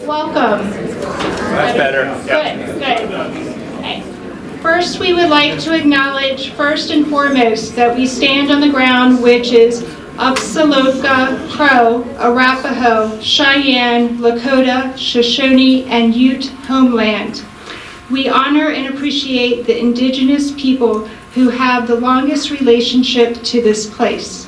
Welcome. That's better. Good, good. Okay. First, we would like to acknowledge, first and foremost, that we stand on the ground which is Apsáalooke, Crow, Arapaho, Cheyenne, Lakota, Shoshone, and Ute homeland. We honor and appreciate the indigenous people who have the longest relationship to this place.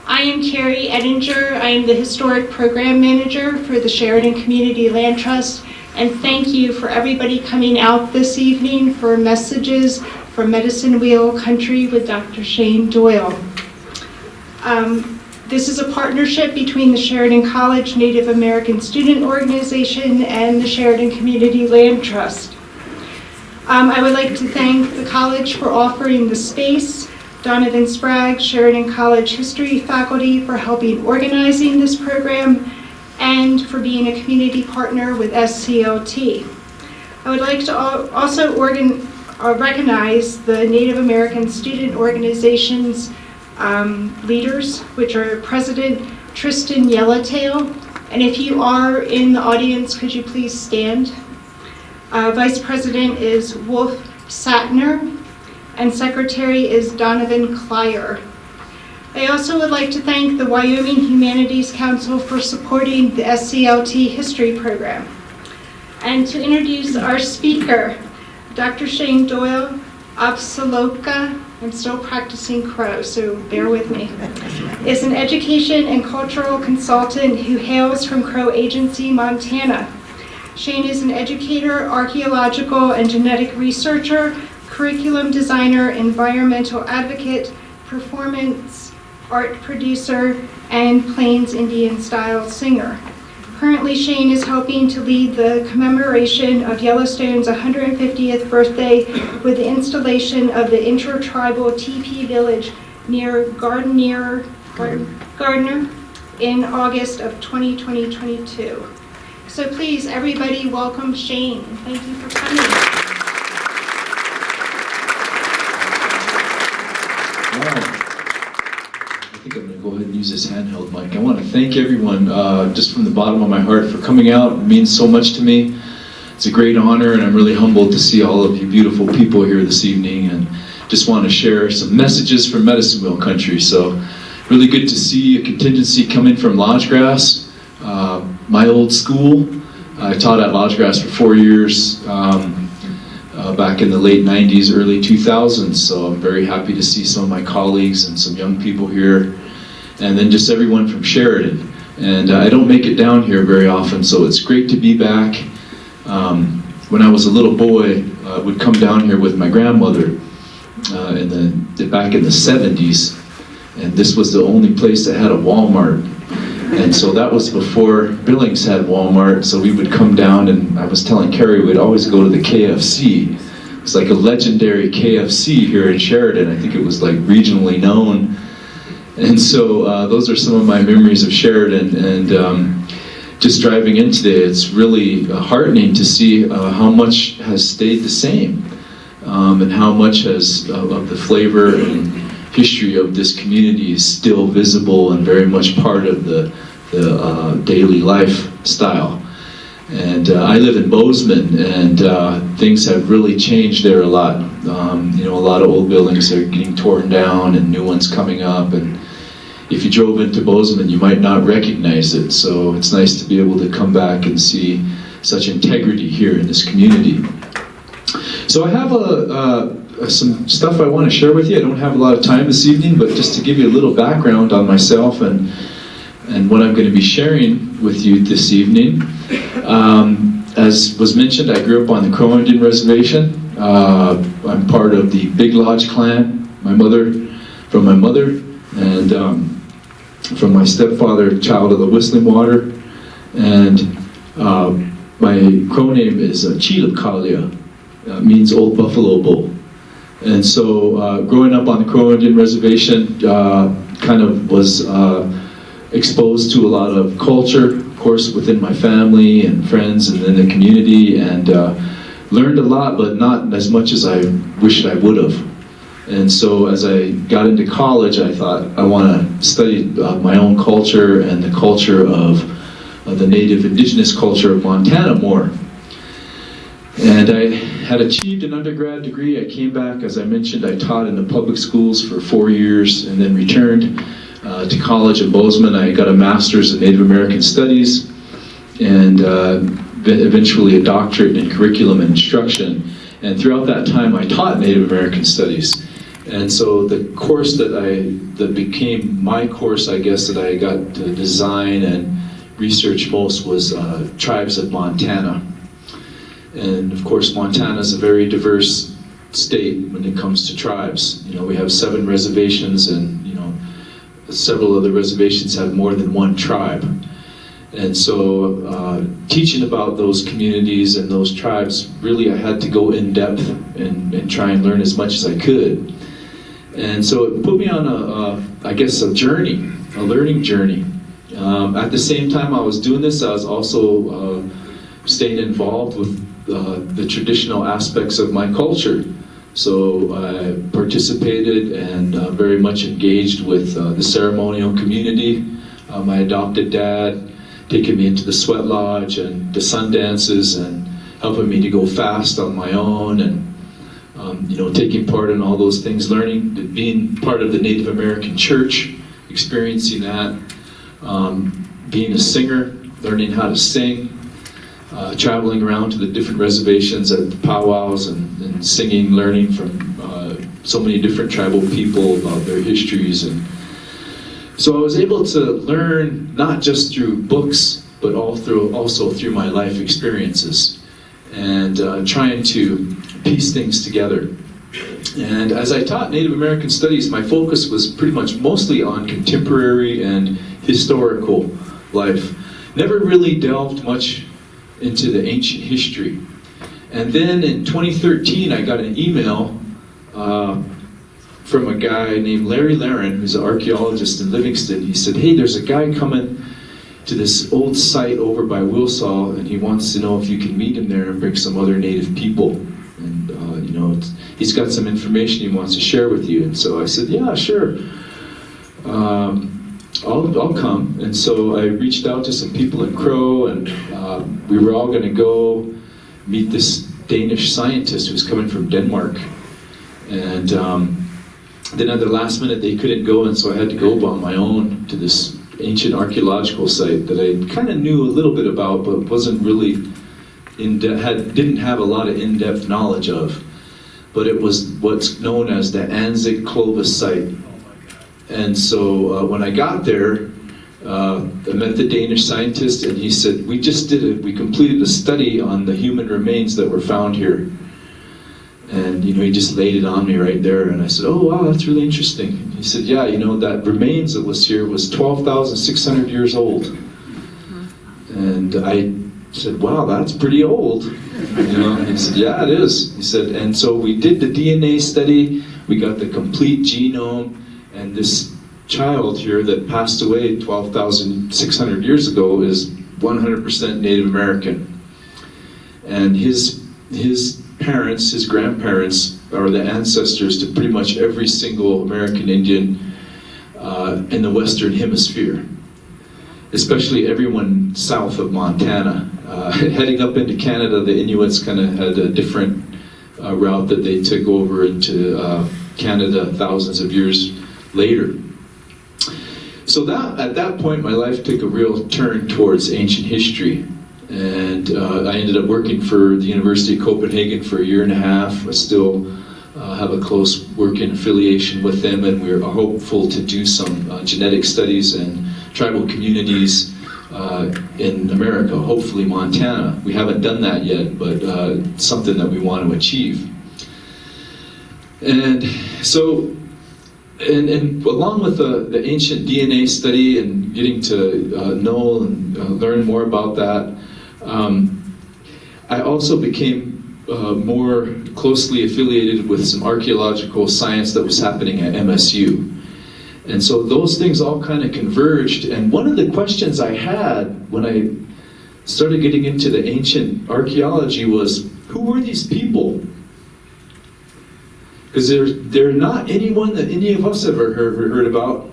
I am Carrie Edinger. I am the Historic Program Manager for the Sheridan Community Land Trust, and thank you for everybody coming out this evening for messages from Medicine Wheel Country with Dr. Shane Doyle. This is a partnership between the Sheridan College Native American Student Organization and the Sheridan Community Land Trust. I would like to thank the college for offering the space, Donovan Sprague, Sheridan College History faculty, for helping organizing this program, and for being a community partner with SCLT. I would like to also recognize the Native American Student Organization's leaders, which are President Tristan Yellowtail, and if you are in the audience, could you please stand? Vice President is Wolf Satner, and Secretary is Donovan Clyer. I also would like to thank the Wyoming Humanities Council for supporting the SCLT history program. And to introduce our speaker, Dr. Shane Doyle, Apsáalooke, I'm still practicing Crow, so bear with me, is an education and cultural consultant who hails from Crow Agency, Montana. Shane is an educator, archaeological and genetic researcher, curriculum designer, environmental advocate, performance art producer, and Plains Indian style singer. Currently, Shane is helping to lead the commemoration of Yellowstone's 150th birthday with the installation of the Intertribal Teepee Village near Gardiner in August of 2022. So please, everybody, welcome Shane. Thank you for coming. I think I'm going to go ahead and use this handheld mic. I want to thank everyone just from the bottom of my heart for coming out. It means so much to me. It's a great honor, and I'm really humbled to see all of you beautiful people here this evening, and just want to share some messages from Medicine Wheel Country. So really good to see a contingency coming from Lodgegrass, my old school. I taught at Lodgegrass for 4 years back in the late 90s, early 2000s, so I'm very happy to see some of my colleagues and some young people here, and then just everyone from Sheridan. And I don't make it down here very often, so it's great to be back. When I was a little boy, I would come down here with my grandmother back in the 70s, and this was the only place that had a Walmart. And so that was before Billings had Walmart, so we would come down, and I was telling Carrie we'd always go to the KFC. It was like a legendary KFC here in Sheridan. I think it was like regionally known. And so those are some of my memories of Sheridan. And just driving in today, it's really heartening to see how much has stayed the same, and how much has of the flavor and history of this community is still visible and very much part of the daily lifestyle. And I live in Bozeman, and things have really changed there a lot. A lot of old buildings are getting torn down and new ones coming up, and if you drove into Bozeman, you might not recognize it. So it's nice to be able to come back and see such integrity here in this community. So I have some stuff I want to share with you. I don't have a lot of time this evening, but just to give you a little background on myself and what I'm going to be sharing with you this evening. As was mentioned, I grew up on the Crow Indian Reservation. I'm part of the Big Lodge clan. From my mother, and from my stepfather, child of the Whistling Water. And my Crow name is Chilipkalia, means Old Buffalo Bull. And so growing up on the Crow Indian Reservation, kind of was exposed to a lot of culture, of course, within my family and friends and in the community, and learned a lot, but not as much as I wished I would have. And so as I got into college, I thought I want to study my own culture and the culture of the native indigenous culture of Montana more. And I had achieved an undergrad degree. I came back, as I mentioned, I taught in the public schools for 4 years and then returned to college in Bozeman. I got a master's in Native American Studies and eventually a doctorate in curriculum and instruction. And throughout that time, I taught Native American Studies. And so the course that became my course, I guess, that I got to design and research most was Tribes of Montana. And of course, Montana is a very diverse state when it comes to tribes. You know, we have 7 reservations, and you know, several of the reservations have more than one tribe. And so teaching about those communities and those tribes, really I had to go in depth and try and learn as much as I could. And so it put me on I guess a journey, a learning journey. At the same time I was doing this, I was also staying involved with the traditional aspects of my culture. So I participated and very much engaged with the ceremonial community. My adopted dad taking me into the sweat lodge and the Sundances and helping me to go fast on my own, and you know, taking part in all those things, learning, being part of the Native American church, experiencing that, being a singer, learning how to sing, traveling around to the different reservations at the powwows and singing, learning from so many different tribal people about their histories. And so I was able to learn not just through books, but also through my life experiences, and trying to piece things together. And as I taught Native American Studies, my focus was pretty much mostly on contemporary and historical life. Never really delved much into the ancient history. And then in 2013, I got an email from a guy named Larry Laren, who's an archaeologist in Livingston. He said, hey, there's a guy coming to this old site over by Wilsaw, and he wants to know if you can meet him there and bring some other native people. And you know, he's got some information he wants to share with you. And so I said, yeah, sure. I'll come. And so I reached out to some people in Crow, and we were all going to go meet this Danish scientist who's coming from Denmark. And then at the last minute they couldn't go, and so I had to go on my own to this ancient archaeological site that I kind of knew a little bit about, but wasn't really didn't have a lot of in-depth knowledge of. But it was what's known as the Anzac Clovis site. And so when I got there, I met the Danish scientist, and he said, we completed a study on the human remains that were found here. And you know, he just laid it on me right there, and I said, oh wow, that's really interesting. And he said, yeah, you know, that remains that was here was 12,600 years old. And I said, wow, that's pretty old. You know, and he said, yeah, it is. He said, and so we did the DNA study, we got the complete genome, and this child here that passed away 12,600 years ago is 100% Native American. And his parents, his grandparents, are the ancestors to pretty much every single American Indian in the Western Hemisphere, especially everyone south of Montana. Heading up into Canada, the Inuits kind of had a different route that they took over into Canada thousands of years later. So at that point, my life took a real turn towards ancient history. And I ended up working for the University of Copenhagen for 1.5 years. I still have a close working affiliation with them, and we're hopeful to do some genetic studies and tribal communities in America, hopefully Montana. We haven't done that yet, but it's something that we want to achieve. And so, and along with the ancient DNA study and getting to know and learn more about that, I also became more closely affiliated with some archaeological science that was happening at MSU. And so those things all kind of converged. And one of the questions I had when I started getting into the ancient archaeology was, who were these people? Because they're not anyone that any of us ever heard about.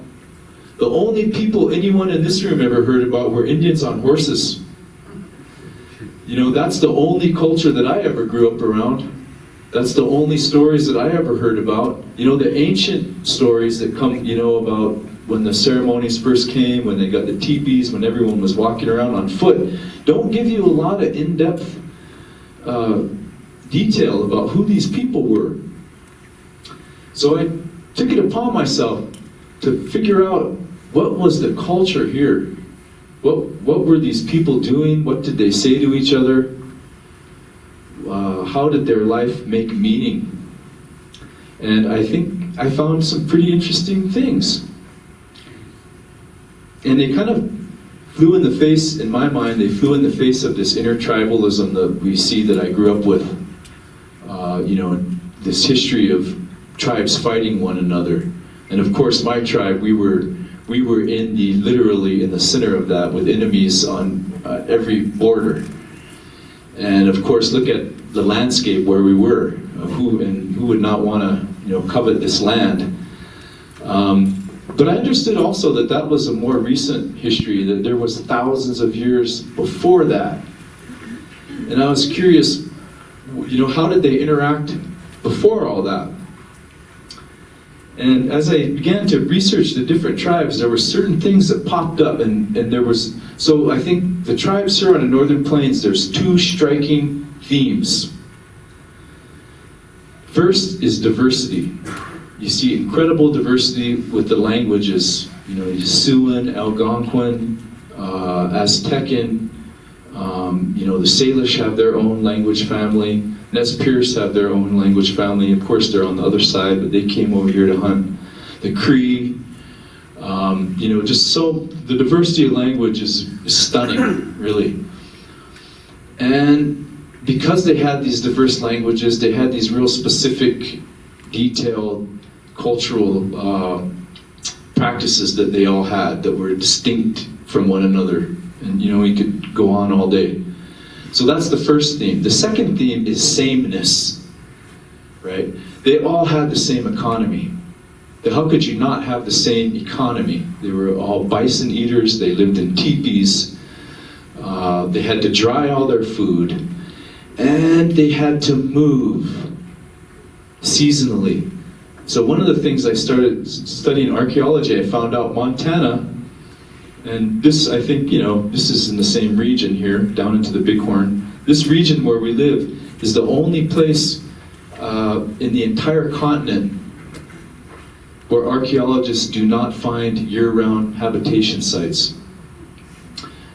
The only people anyone in this room ever heard about were Indians on horses. You know, that's the only culture that I ever grew up around. That's the only stories that I ever heard about. You know, the ancient stories that come, you know, about when the ceremonies first came, when they got the teepees, when everyone was walking around on foot, don't give you a lot of in-depth detail about who these people were. So I took it upon myself to figure out what was the culture here. What were these people doing? What did they say to each other? How did their life make meaning? And I think I found some pretty interesting things. And they kind of flew in the face, in my mind, they flew in the face of this intertribalism that we see that I grew up with. You know, this history of tribes fighting one another. And of course, my tribe, we were literally in the center of that, with enemies on every border. And of course, look at the landscape where we were. Who would not want to, you know, covet this land? But I understood also that that was a more recent history, that there was thousands of years before that. And I was curious, you know, how did they interact before all that? And as I began to research the different tribes, there were certain things that popped up, and there was, so I think the tribes here on the Northern Plains, there's two striking themes. First is diversity. You see incredible diversity with the languages, you know, Siouan, Algonquin, Aztecan, you know, the Salish have their own language family, Nez Perce have their own language family. Of course, they're on the other side, but they came over here to hunt. The Cree, you know, just so, the diversity of language is stunning, really. And because they had these diverse languages, they had these real specific, detailed, cultural practices that they all had that were distinct from one another. And you know, we could go on all day. So that's the first theme. The second theme is sameness, right? They all had the same economy. How could you not have the same economy? They were all bison eaters, they lived in teepees, they had to dry all their food, and they had to move seasonally. So one of the things I started studying archaeology, I found out Montana, and this, I think, you know, this is in the same region here, down into the Bighorn. This region where we live is the only place in the entire continent where archaeologists do not find year-round habitation sites.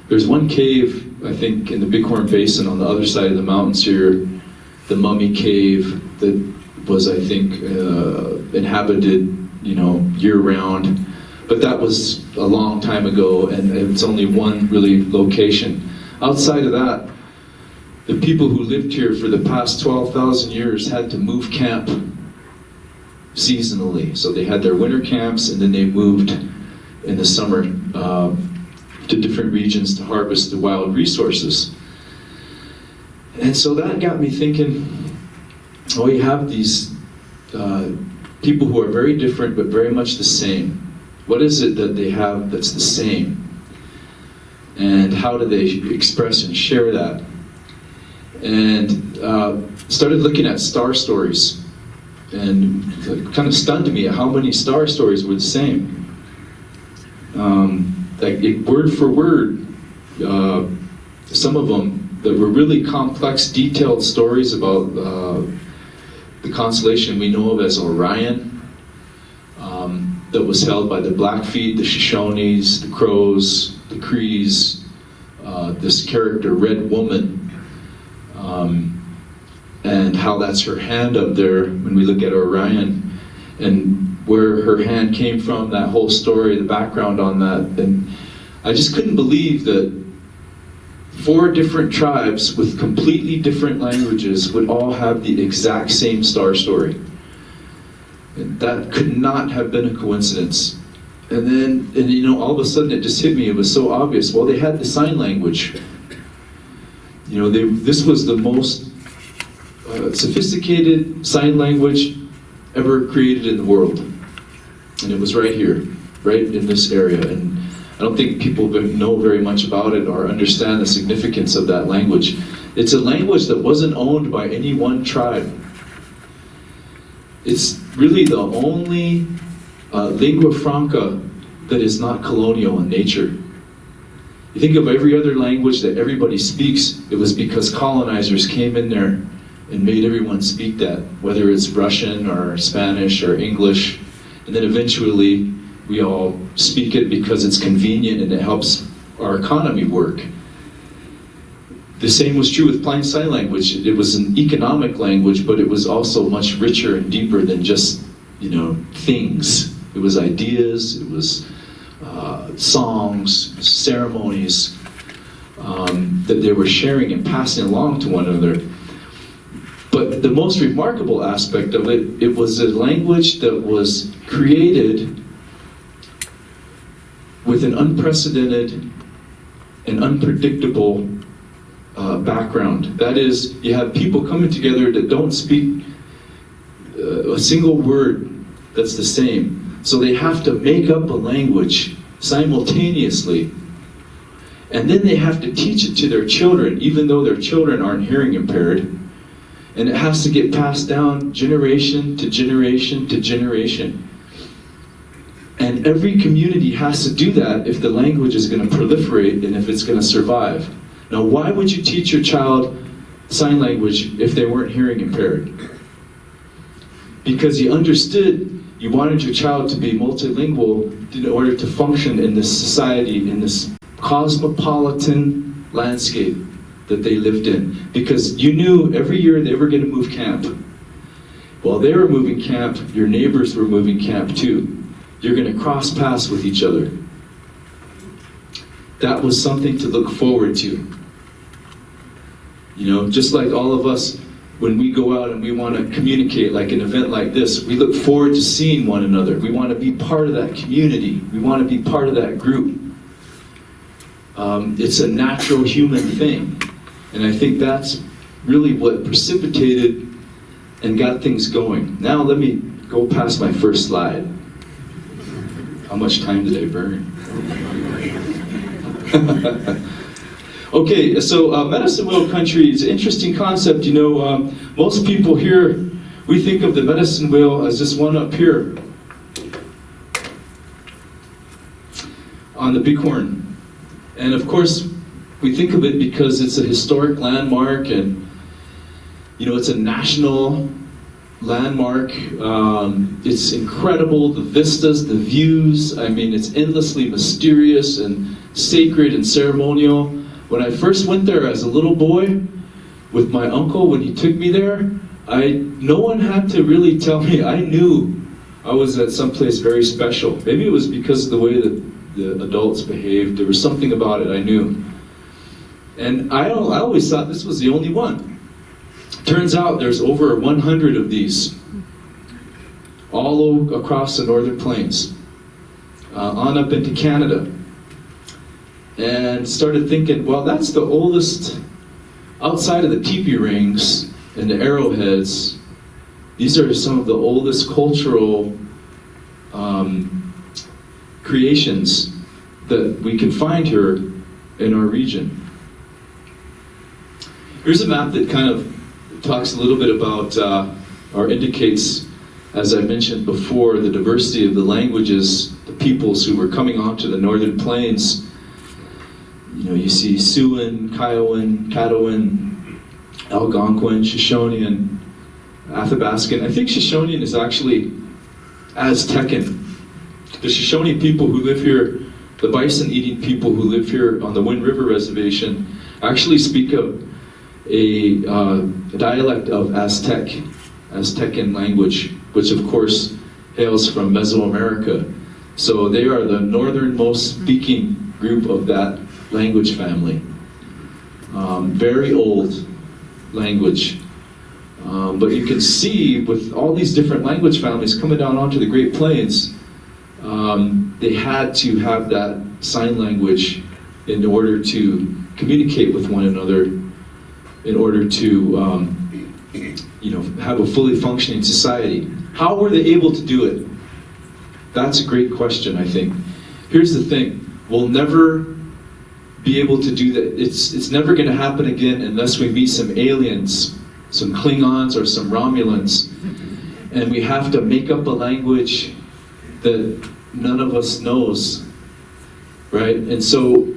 There's one cave, I think, in the Bighorn Basin on the other side of the mountains here, the Mummy Cave, that was, I think, inhabited, you know, year-round. But that was a long time ago, and it's only one really location. Outside of that, the people who lived here for the past 12,000 years had to move camp seasonally. So they had their winter camps, and then they moved in the summer to different regions to harvest the wild resources. And so that got me thinking, oh, you have these people who are very different but very much the same. What is it that they have that's the same? And how do they express and share that? And started looking at star stories, and it kind of stunned me at how many star stories were the same. Like word for word, some of them that were really complex, detailed stories about the constellation we know of as Orion, that was held by the Blackfeet, the Shoshones, the Crows, the Crees, this character, Red Woman, and how that's her hand up there when we look at Orion, and where her hand came from, that whole story, the background on that. And I just couldn't believe that 4 different tribes with completely different languages would all have the exact same star story. That could not have been a coincidence. And then, you know, all of a sudden it just hit me, it was so obvious. Well, they had the sign language. You know, this was the most sophisticated sign language ever created in the world. And it was right here, right in this area. And I don't think people know very much about it or understand the significance of that language. It's a language that wasn't owned by any one tribe. It's really the only lingua franca that is not colonial in nature. You think of every other language that everybody speaks, it was because colonizers came in there and made everyone speak that, whether it's Russian or Spanish or English, and then eventually we all speak it because it's convenient and it helps our economy work. The same was true with Plain Sign Language. It was an economic language, but it was also much richer and deeper than just, things. It was ideas, it was songs, ceremonies that they were sharing and passing along to one another. But the most remarkable aspect of it, it was a language that was created with an unprecedented and unpredictable background. That is, you have people coming together that don't speak a single word that's the same. So they have to make up a language simultaneously. And then they have to teach it to their children, even though their children aren't hearing impaired. And it has to get passed down generation to generation to generation. And every community has to do that if the language is going to proliferate and if it's going to survive. Now, why would you teach your child sign language if they weren't hearing impaired? Because you understood you wanted your child to be multilingual in order to function in this society, in this cosmopolitan landscape that they lived in. Because you knew every year they were going to move camp. While they were moving camp, your neighbors were moving camp too. You're going to cross paths with each other. That was something to look forward to. Just like all of us, when we go out and we want to communicate, like an event like this, we look forward to seeing one another. We want to be part of that community. We want to be part of that group. It's a natural human thing. And I think that's really what precipitated and got things going. Now let me go past my first slide. How much time did I burn? Okay, so medicine wheel country is an interesting concept. Most people here, we think of the medicine wheel as this one up here on the Bighorn. And of course, we think of it because it's a historic landmark and, it's a national landmark. It's incredible, the vistas, the views. I mean, it's endlessly mysterious and sacred and ceremonial. When I first went there as a little boy with my uncle, when he took me there, no one had to really tell me. I knew I was at someplace very special. Maybe it was because of the way that the adults behaved. There was something about it I knew. And I always thought this was the only one. Turns out there's over 100 of these, all across the Northern Plains, on up into Canada. And started thinking, well, that's the oldest, outside of the teepee rings and the arrowheads, these are some of the oldest cultural creations that we can find here in our region. Here's a map that kind of talks a little bit about, or indicates, as I mentioned before, the diversity of the languages, the peoples who were coming onto the Northern Plains. You see Siouan, Kiowan, Caddoan, Algonquin, Shoshonean, Athabascan. I think Shoshonean is actually Aztecan. The Shoshone people who live here, the bison-eating people who live here on the Wind River Reservation, actually speak of a dialect of Aztecan language, which of course hails from Mesoamerica. So they are the northernmost speaking group of that language family. Very old language. But you can see with all these different language families coming down onto the Great Plains, they had to have that sign language in order to communicate with one another, in order to have a fully functioning society. How were they able to do it? That's a great question, I think. Here's the thing. We'll never be able to do that. It's never going to happen again unless we meet some aliens, some Klingons or some Romulans, and we have to make up a language that none of us knows, right? And so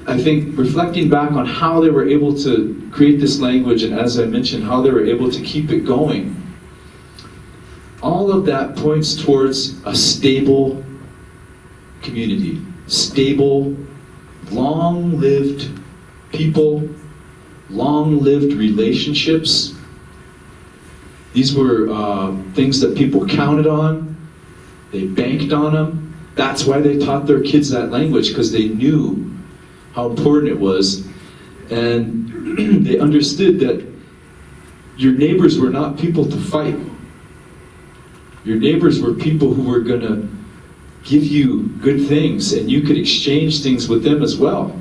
I think reflecting back on how they were able to create this language, and as I mentioned, how they were able to keep it going, all of that points towards a stable community, stable, long-lived people, long-lived relationships. These were things that people counted on. They banked on them. That's why they taught their kids that language, because they knew how important it was. And they understood that your neighbors were not people to fight. Your neighbors were people who were going to give you good things, and you could exchange things with them as well.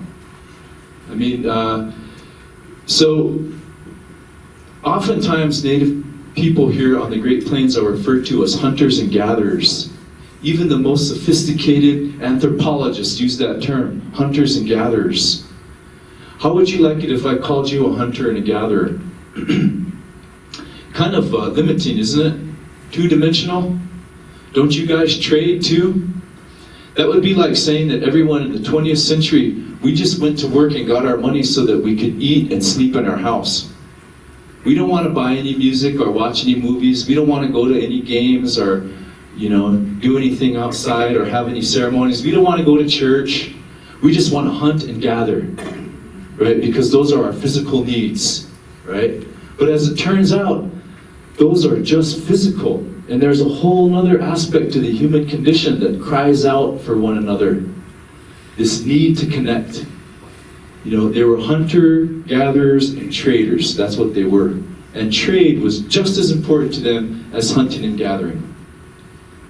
I mean, so oftentimes Native people here on the Great Plains are referred to as hunters and gatherers. Even the most sophisticated anthropologists use that term, hunters and gatherers. How would you like it if I called you a hunter and a gatherer? Kind of limiting, isn't it? Two-dimensional? Don't you guys trade too? That would be like saying that everyone in the 20th century, we just went to work and got our money so that we could eat and sleep in our house. We don't want to buy any music or watch any movies. We don't want to go to any games or, do anything outside or have any ceremonies. We don't want to go to church. We just want to hunt and gather, right? Because those are our physical needs, right? But as it turns out, those are just physical. And there's a whole other aspect to the human condition that cries out for one another. This need to connect. They were hunter-gatherers and traders. That's what they were. And trade was just as important to them as hunting and gathering,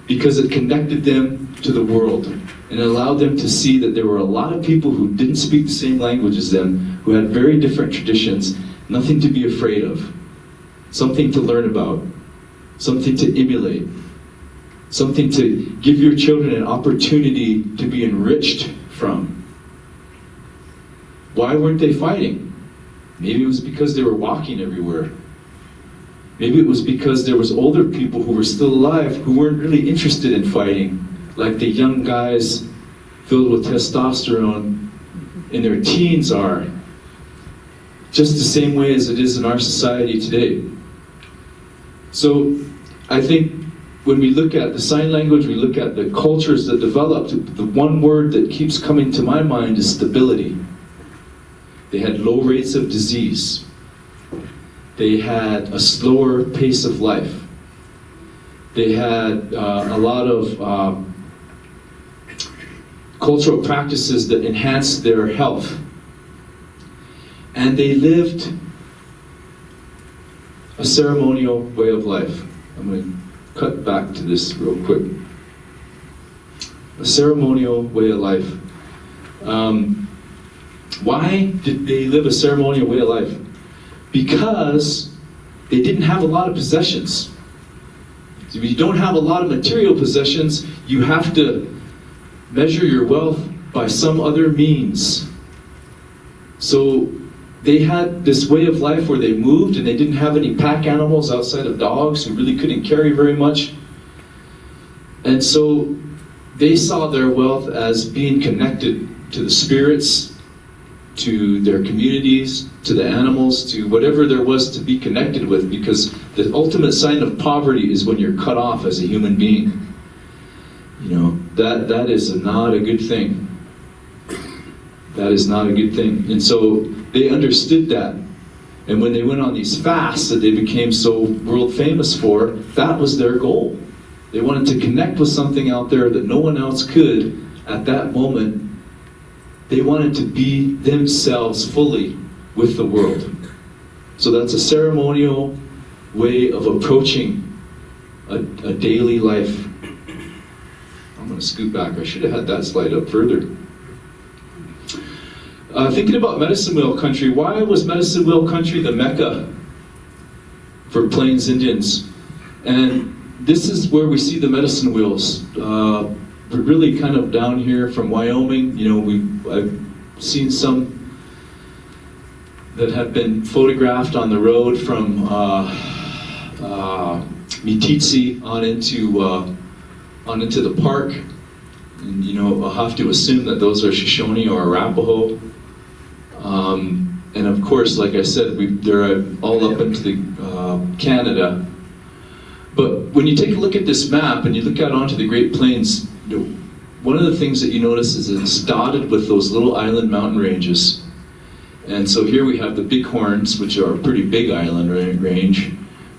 because it connected them to the world and allowed them to see that there were a lot of people who didn't speak the same language as them, who had very different traditions, nothing to be afraid of, something to learn about, something to emulate, something to give your children an opportunity to be enriched from. Why weren't they fighting? Maybe it was because they were walking everywhere. Maybe it was because there was older people who were still alive who weren't really interested in fighting, like the young guys filled with testosterone in their teens are. Just the same way as it is in our society today. So I think when we look at the sign language, we look at the cultures that developed, the one word that keeps coming to my mind is stability. They had low rates of disease. They had a slower pace of life. They had a lot of cultural practices that enhanced their health. And they lived a ceremonial way of life. I'm going to cut back to this real quick. A ceremonial way of life. Why did they live a ceremonial way of life? Because they didn't have a lot of possessions. So if you don't have a lot of material possessions, you have to measure your wealth by some other means. So they had this way of life where they moved and they didn't have any pack animals outside of dogs who really couldn't carry very much. And so they saw their wealth as being connected to the spirits, to their communities, to the animals, to whatever there was to be connected with, because the ultimate sign of poverty is when you're cut off as a human being. That is not a good thing. That is not a good thing. And so they understood that. And when they went on these fasts that they became so world famous for, that was their goal. They wanted to connect with something out there that no one else could at that moment. They wanted to be themselves fully with the world. So that's a ceremonial way of approaching a daily life. I'm going to scoot back. I should have had that slide up further. Thinking about Medicine Wheel Country, why was Medicine Wheel Country the Mecca for Plains Indians? And this is where we see the medicine wheels. We're really kind of down here from Wyoming. I've seen some that have been photographed on the road from Meeteetse on into the park. And I'll have to assume that those are Shoshone or Arapaho. And of course, like I said, they're all up into the Canada. But when you take a look at this map and you look out onto the Great Plains, one of the things that you notice is it's dotted with those little island mountain ranges. And so here we have the Bighorns, which are a pretty big island range.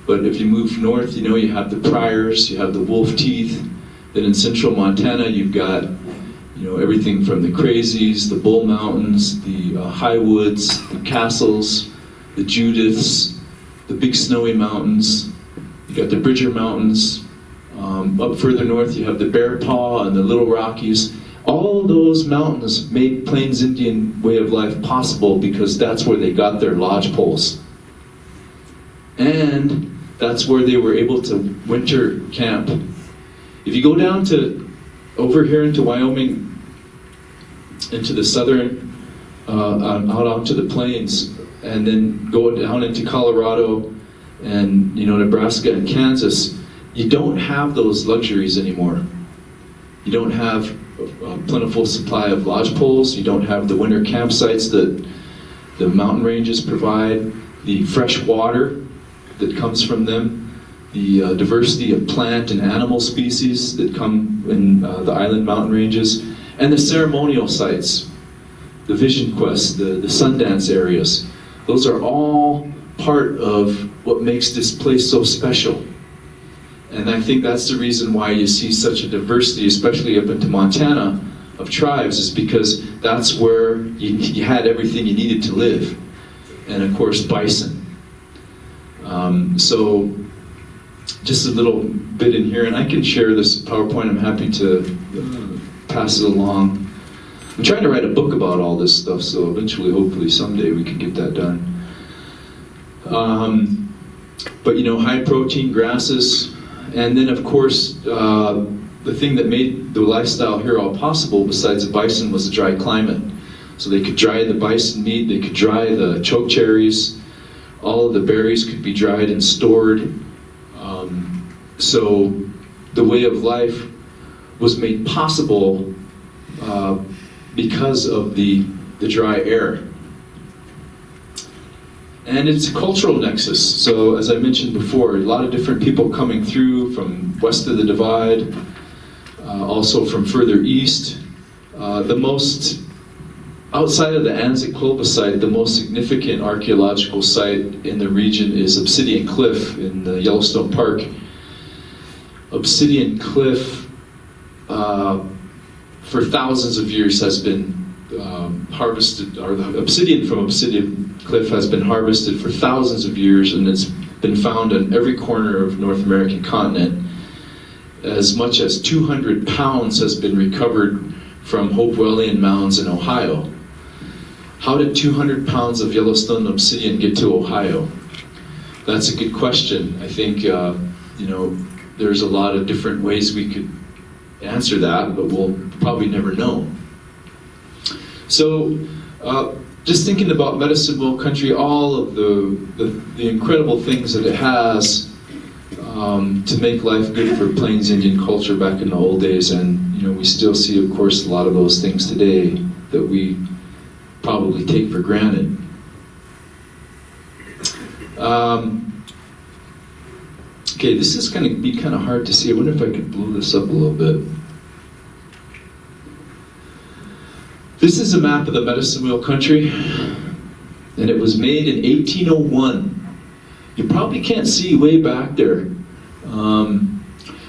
But if you move north, you have the Pryors, you have the Wolf Teeth. Then in central Montana, you've got everything from the Crazies, the Bull Mountains, the High Woods, the Castles, the Judiths, the Big Snowy Mountains. You got the Bridger Mountains. Up further north, you have the Bear Paw and the Little Rockies. All those mountains made Plains Indian way of life possible because that's where they got their lodge poles. And that's where they were able to winter camp. If you go down over here into Wyoming, into the southern, out onto the plains, and then go down into Colorado and Nebraska and Kansas, you don't have those luxuries anymore. You don't have a plentiful supply of lodge poles. You don't have the winter campsites that the mountain ranges provide, the fresh water that comes from them, the diversity of plant and animal species that come in the island mountain ranges, and the ceremonial sites, the Vision Quest, the Sundance areas. Those are all part of what makes this place so special. And I think that's the reason why you see such a diversity, especially up into Montana, of tribes, is because that's where you had everything you needed to live. And of course, bison. So just a little bit in here, and I can share this PowerPoint. I'm happy to pass it along. I'm trying to write a book about all this stuff, so eventually, hopefully, someday we can get that done. But high protein grasses, and then of course, the thing that made the lifestyle here all possible, besides the bison, was the dry climate. So they could dry the bison meat, they could dry the choke cherries, all of the berries could be dried and stored. So the way of life was made possible because of the dry air. And it's a cultural nexus. So as I mentioned before, a lot of different people coming through from west of the divide, also from further east. Outside of the Anzac Clovis site, the most significant archaeological site in the region is Obsidian Cliff in the Yellowstone Park. Obsidian Cliff, for thousands of years has been harvested, or the obsidian from Obsidian Cliff has been harvested for thousands of years, and it's been found on every corner of North American continent. As much as 200 pounds has been recovered from Hopewellian mounds in Ohio. How did 200 pounds of Yellowstone obsidian get to Ohio? That's a good question. I think there's a lot of different ways we could answer that, but we'll probably never know. So, just thinking about Medicine Wheel Country, all of the incredible things that it has to make life good for Plains Indian culture back in the old days, and we still see, of course, a lot of those things today that we probably take for granted. Okay, this is going to be kind of hard to see. I wonder if I could blow this up a little bit. This is a map of the Medicine Wheel Country, and it was made in 1801. You probably can't see way back there.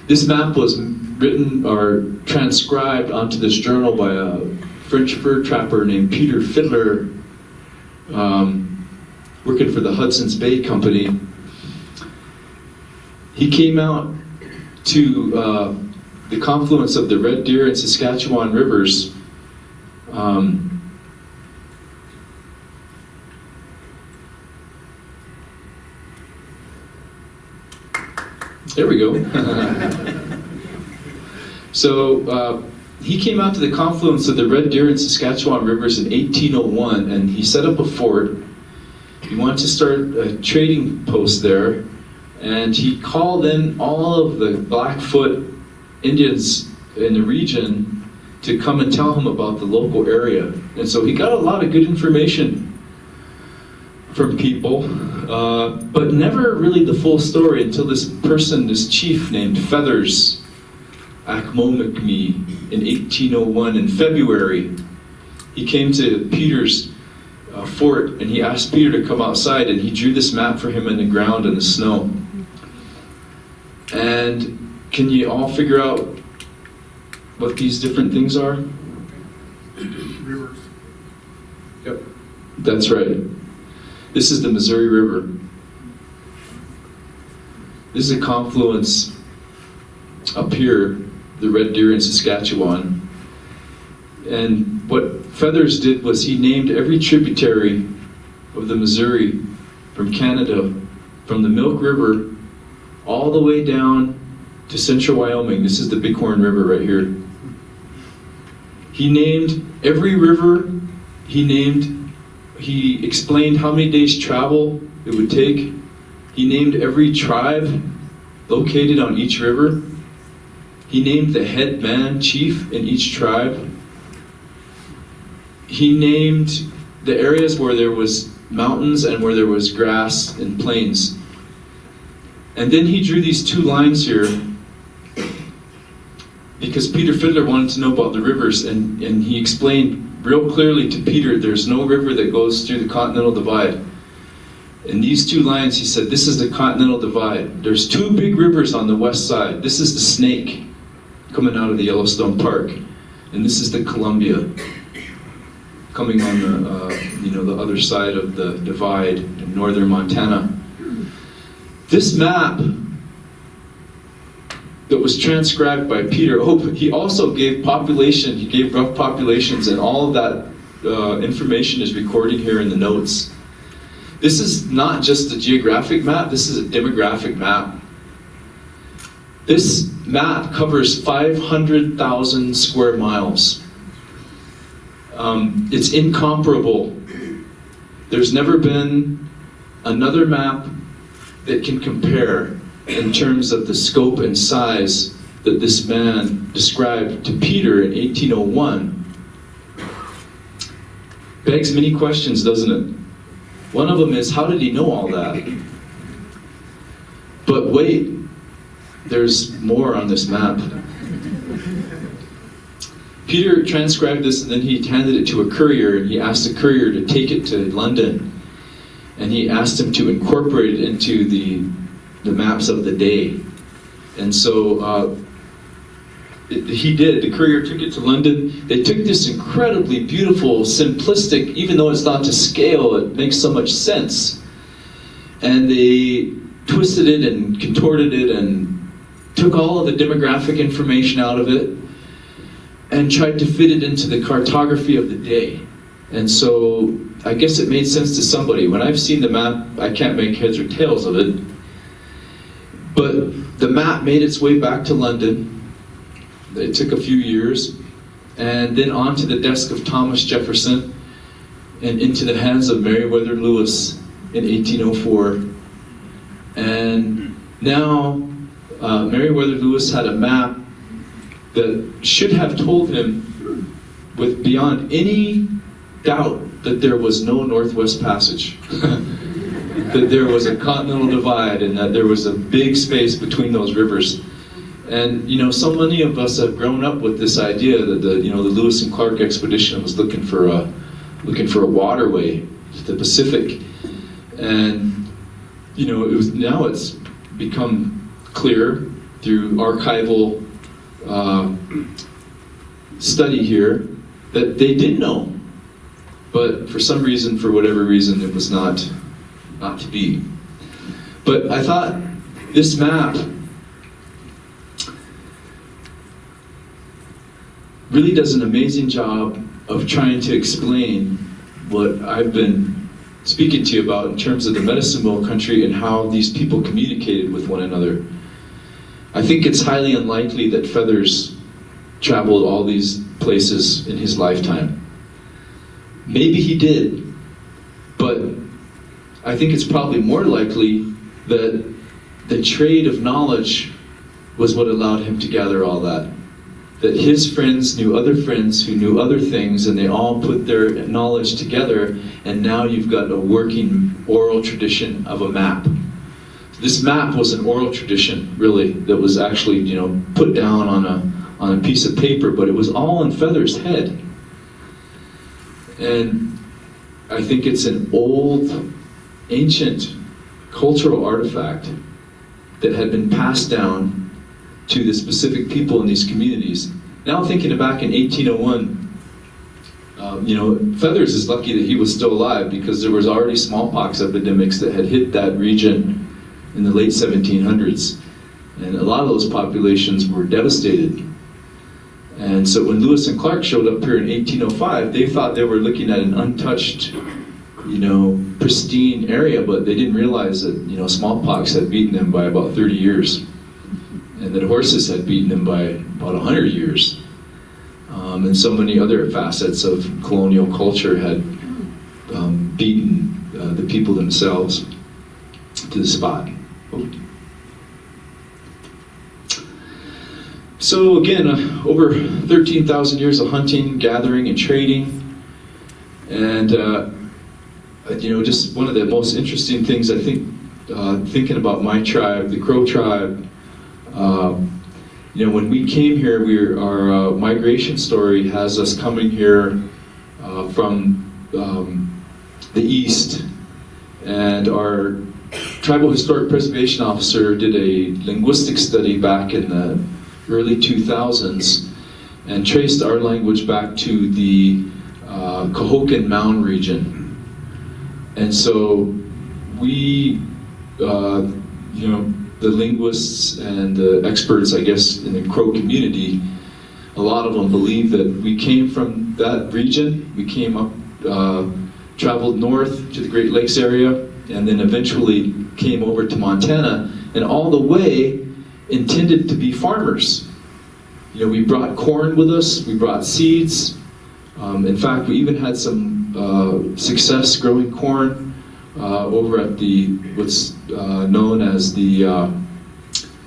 This map was written or transcribed onto this journal by a French fur trapper named Peter Fiddler, working for the Hudson's Bay Company. He came out to the confluence of the Red Deer and Saskatchewan rivers There we go. So he came out to the confluence of the Red Deer and Saskatchewan rivers in 1801, and he set up a fort. He wanted to start a trading post there, and he called in all of the Blackfoot Indians in the region to come and tell him about the local area. And so he got a lot of good information from people, but never really the full story until this person, this chief named Feathers Apsáalooke in 1801 in February. He came to Peter's fort and he asked Peter to come outside, and he drew this map for him in the ground in the snow. And can you all figure out what these different things are? Rivers. Yep, that's right. This is the Missouri River. This is a confluence up here, the Red Deer in Saskatchewan. And what Feathers did was he named every tributary of the Missouri from Canada, from the Milk River all the way down to central Wyoming. This is the Bighorn River right here. He named every river. He explained how many days travel it would take. He named every tribe located on each river. He named the head man, chief in each tribe. He named the areas where there was mountains and where there was grass and plains. And then he drew these two lines here because Peter Fiddler wanted to know about the rivers, and he explained real clearly to Peter, there's no river that goes through the Continental Divide. And these two lines, he said, this is the Continental Divide. There's two big rivers on the west side. This is the Snake coming out of the Yellowstone Park, and this is the Columbia coming on the other side of the divide in northern Montana. This map that was transcribed by Peter, he also gave population, he gave rough populations, and all of that information is recorded here in the notes. This is not just a geographic map, this is a demographic map. This map covers 500,000 square miles. It's incomparable. There's never been another map that can compare in terms of the scope and size that this man described to Peter in 1801. Begs many questions, doesn't it? One of them is, how did he know all that? But wait, there's more on this map. Peter transcribed this, and then he handed it to a courier, and he asked the courier to take it to London, and he asked him to incorporate it into the maps of the day. And so he did. The courier took it to London. They took this incredibly beautiful, simplistic, even though it's not to scale, it makes so much sense. And they twisted it and contorted it and took all of the demographic information out of it and tried to fit it into the cartography of the day. And so I guess it made sense to somebody. When I've seen the map, I can't make heads or tails of it. But the map made its way back to London. It took a few years, and then onto the desk of Thomas Jefferson and into the hands of Meriwether Lewis in 1804. And now Meriwether Lewis had a map that should have told him with beyond any doubt that there was no Northwest Passage, that there was a continental divide and that there was a big space between those rivers. And so many of us have grown up with this idea that the Lewis and Clark expedition was looking for a waterway to the Pacific, and now it's become clear through archival study here that they did know, but for some reason, for whatever reason, it was not to be. But I thought this map really does an amazing job of trying to explain what I've been speaking to you about in terms of the medicine wheel country and how these people communicated with one another. I think it's highly unlikely that Feathers traveled all these places in his lifetime. Maybe he did, but I think it's probably more likely that the trade of knowledge was what allowed him to gather all that. That his friends knew other friends who knew other things, and they all put their knowledge together, and now you've got a working oral tradition of a map. This map was an oral tradition, really, that was actually, you know, put down on a piece of paper, but it was all in Feathers' head. And I think it's an old, ancient cultural artifact that had been passed down to the specific people in these communities. Now thinking back in 1801, you know, Feathers is lucky that he was still alive, because there was already smallpox epidemics that had hit that region in the late 1700s. And a lot of those populations were devastated. And so when Lewis and Clark showed up here in 1805, they thought they were looking at an untouched, you know, pristine area, but they didn't realize that, you know, smallpox had beaten them by about 30 years. And that horses had beaten them by about 100 years. And so many other facets of colonial culture had beaten the people themselves to the spot. So again, over 13,000 years of hunting, gathering, and trading. And you know, just one of the most interesting things I think, thinking about my tribe, the Crow tribe, you know, when we came here, our migration story has us coming here from the east, and our tribal historic preservation officer did a linguistic study back in the early 2000s and traced our language back to the Copenhagen Mound region. And so we, you know, the linguists and the experts, I guess, in the Crow community, a lot of them believe that we came from that region. We came up, traveled north to the Great Lakes area, and then eventually came over to Montana, and all the way intended to be farmers. You know, we brought corn with us, we brought seeds. In fact, we even had some success growing corn over at the, what's known as the,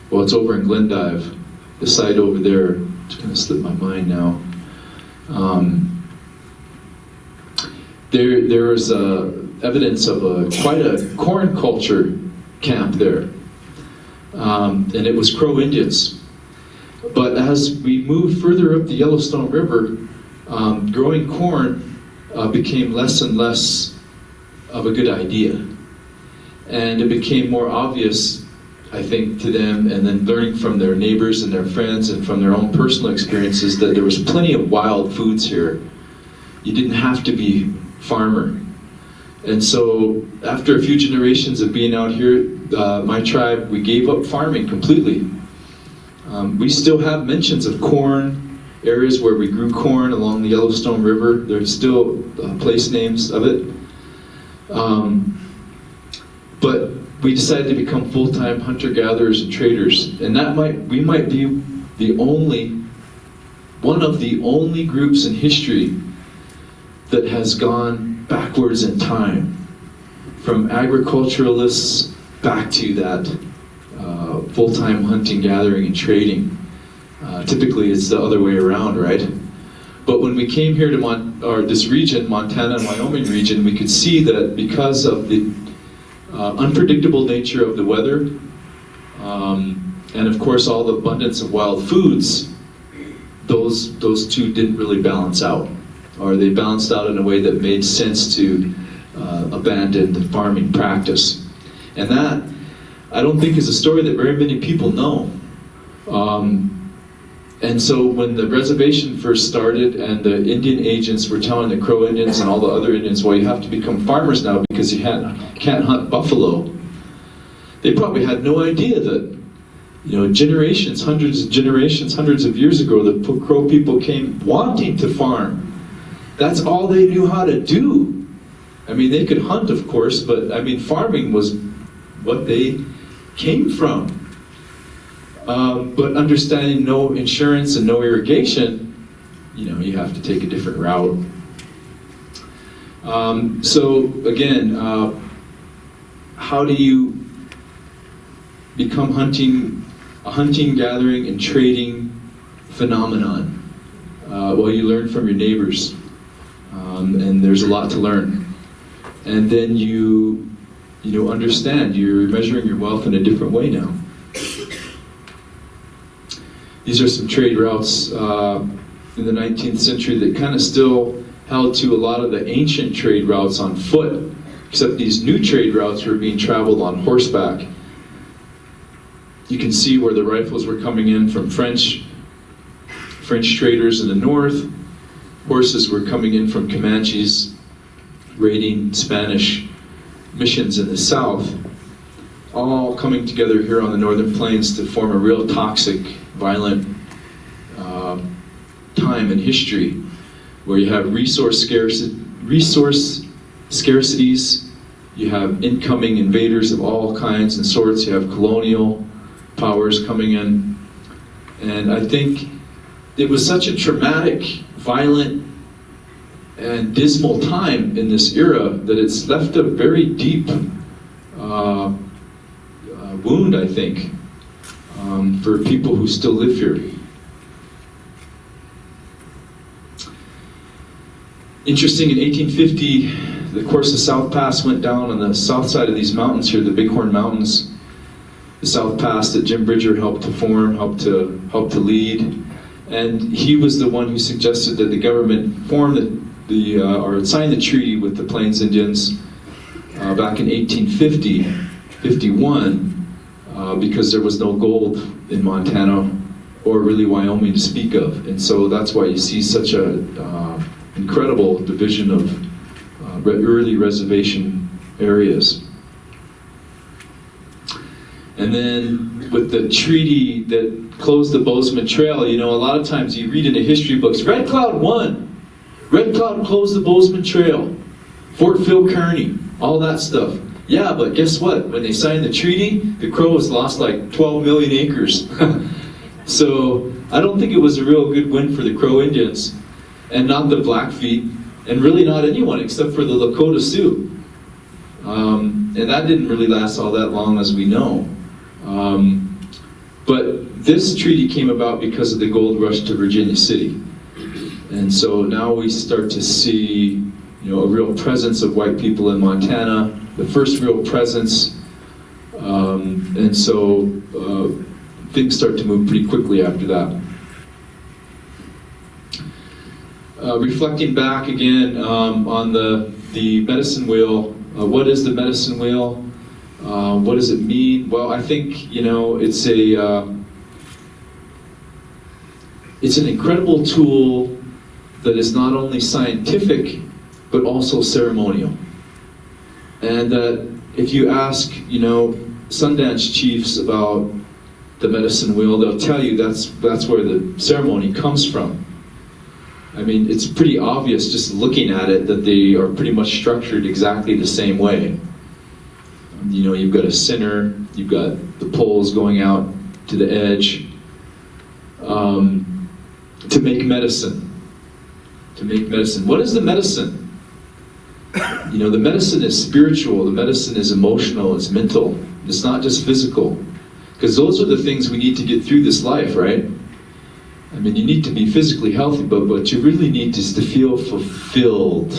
well, it's over in Glendive, the site over there. It's going to slip my mind now. There was evidence of quite a corn culture camp there, and it was Crow Indians. But as we moved further up the Yellowstone River, growing corn became less and less of a good idea. And it became more obvious, I think, to them, and then learning from their neighbors and their friends and from their own personal experiences, that there was plenty of wild foods here. You didn't have to be farmer. And so after a few generations of being out here, my tribe, we gave up farming completely. We still have mentions of corn, areas where we grew corn along the Yellowstone River. There's still place names of it. But we decided to become full-time hunter-gatherers and traders. And we might be one of the only groups in history that has gone backwards in time, from agriculturalists back to that full-time hunting, gathering, and trading. Typically it's the other way around, right? But when we came here to this region, Montana and Wyoming region, we could see that because of the unpredictable nature of the weather, and of course all the abundance of wild foods, those two didn't really balance out. Or they balanced out in a way that made sense to abandon the farming practice. And that, I don't think, is a story that very many people know. And so when the reservation first started and the Indian agents were telling the Crow Indians and all the other Indians, well, you have to become farmers now because you can't hunt buffalo, they probably had no idea that, you know, generations, hundreds of years ago, the Crow people came wanting to farm. That's all they knew how to do. I mean, they could hunt, of course, but I mean, farming was what they came from. But understanding no insurance and no irrigation, you have to take a different route. So again, how do you become a hunting, gathering, and trading phenomenon? Well, you learn from your neighbors, and there's a lot to learn. And then you understand you're measuring your wealth in a different way now. These are some trade routes in the 19th century that kind of still held to a lot of the ancient trade routes on foot, except these new trade routes were being traveled on horseback. You can see where the rifles were coming in from French traders in the north. Horses were coming in from Comanches, raiding Spanish missions in the south, all coming together here on the northern plains to form a real toxic, violent time in history, where you have resource scarcities, you have incoming invaders of all kinds and sorts, you have colonial powers coming in. And I think it was such a traumatic, violent, and dismal time in this era that it's left a very deep wound, I think, for people who still live here. Interesting, in 1850, of course, the South Pass went down on the south side of these mountains here, the Bighorn Mountains. The South Pass that Jim Bridger helped to form, helped to lead. And he was the one who suggested that the government form or sign the treaty with the Plains Indians back in 1851, because there was no gold in Montana or really Wyoming to speak of. And so that's why you see such a incredible division of early reservation areas. And then with the treaty that closed the Bozeman Trail, a lot of times you read in the history books, Red Cloud won. Red Cloud closed the Bozeman Trail. Fort Phil Kearny, all that stuff. Yeah, but guess what? When they signed the treaty, the Crows lost like 12 million acres. So I don't think it was a real good win for the Crow Indians, and not the Blackfeet, and really not anyone except for the Lakota Sioux. And that didn't really last all that long, as we know. But this treaty came about because of the gold rush to Virginia City. And so now we start to see, a real presence of white people in Montana, the first real presence. And so things start to move pretty quickly after that. Reflecting back again on the medicine wheel, what is the medicine wheel? What does it mean? Well, I think it's an incredible tool that is not only scientific but also ceremonial. And that if you ask, Sundance chiefs about the medicine wheel, they'll tell you that's where the ceremony comes from. I mean, it's pretty obvious just looking at it that they are pretty much structured exactly the same way. You've got a center, you've got the poles going out to the edge to make medicine. What is the medicine? The medicine is spiritual, the medicine is emotional, it's mental. It's not just physical. Because those are the things we need to get through this life, right? I mean, you need to be physically healthy, but what you really need is to feel fulfilled.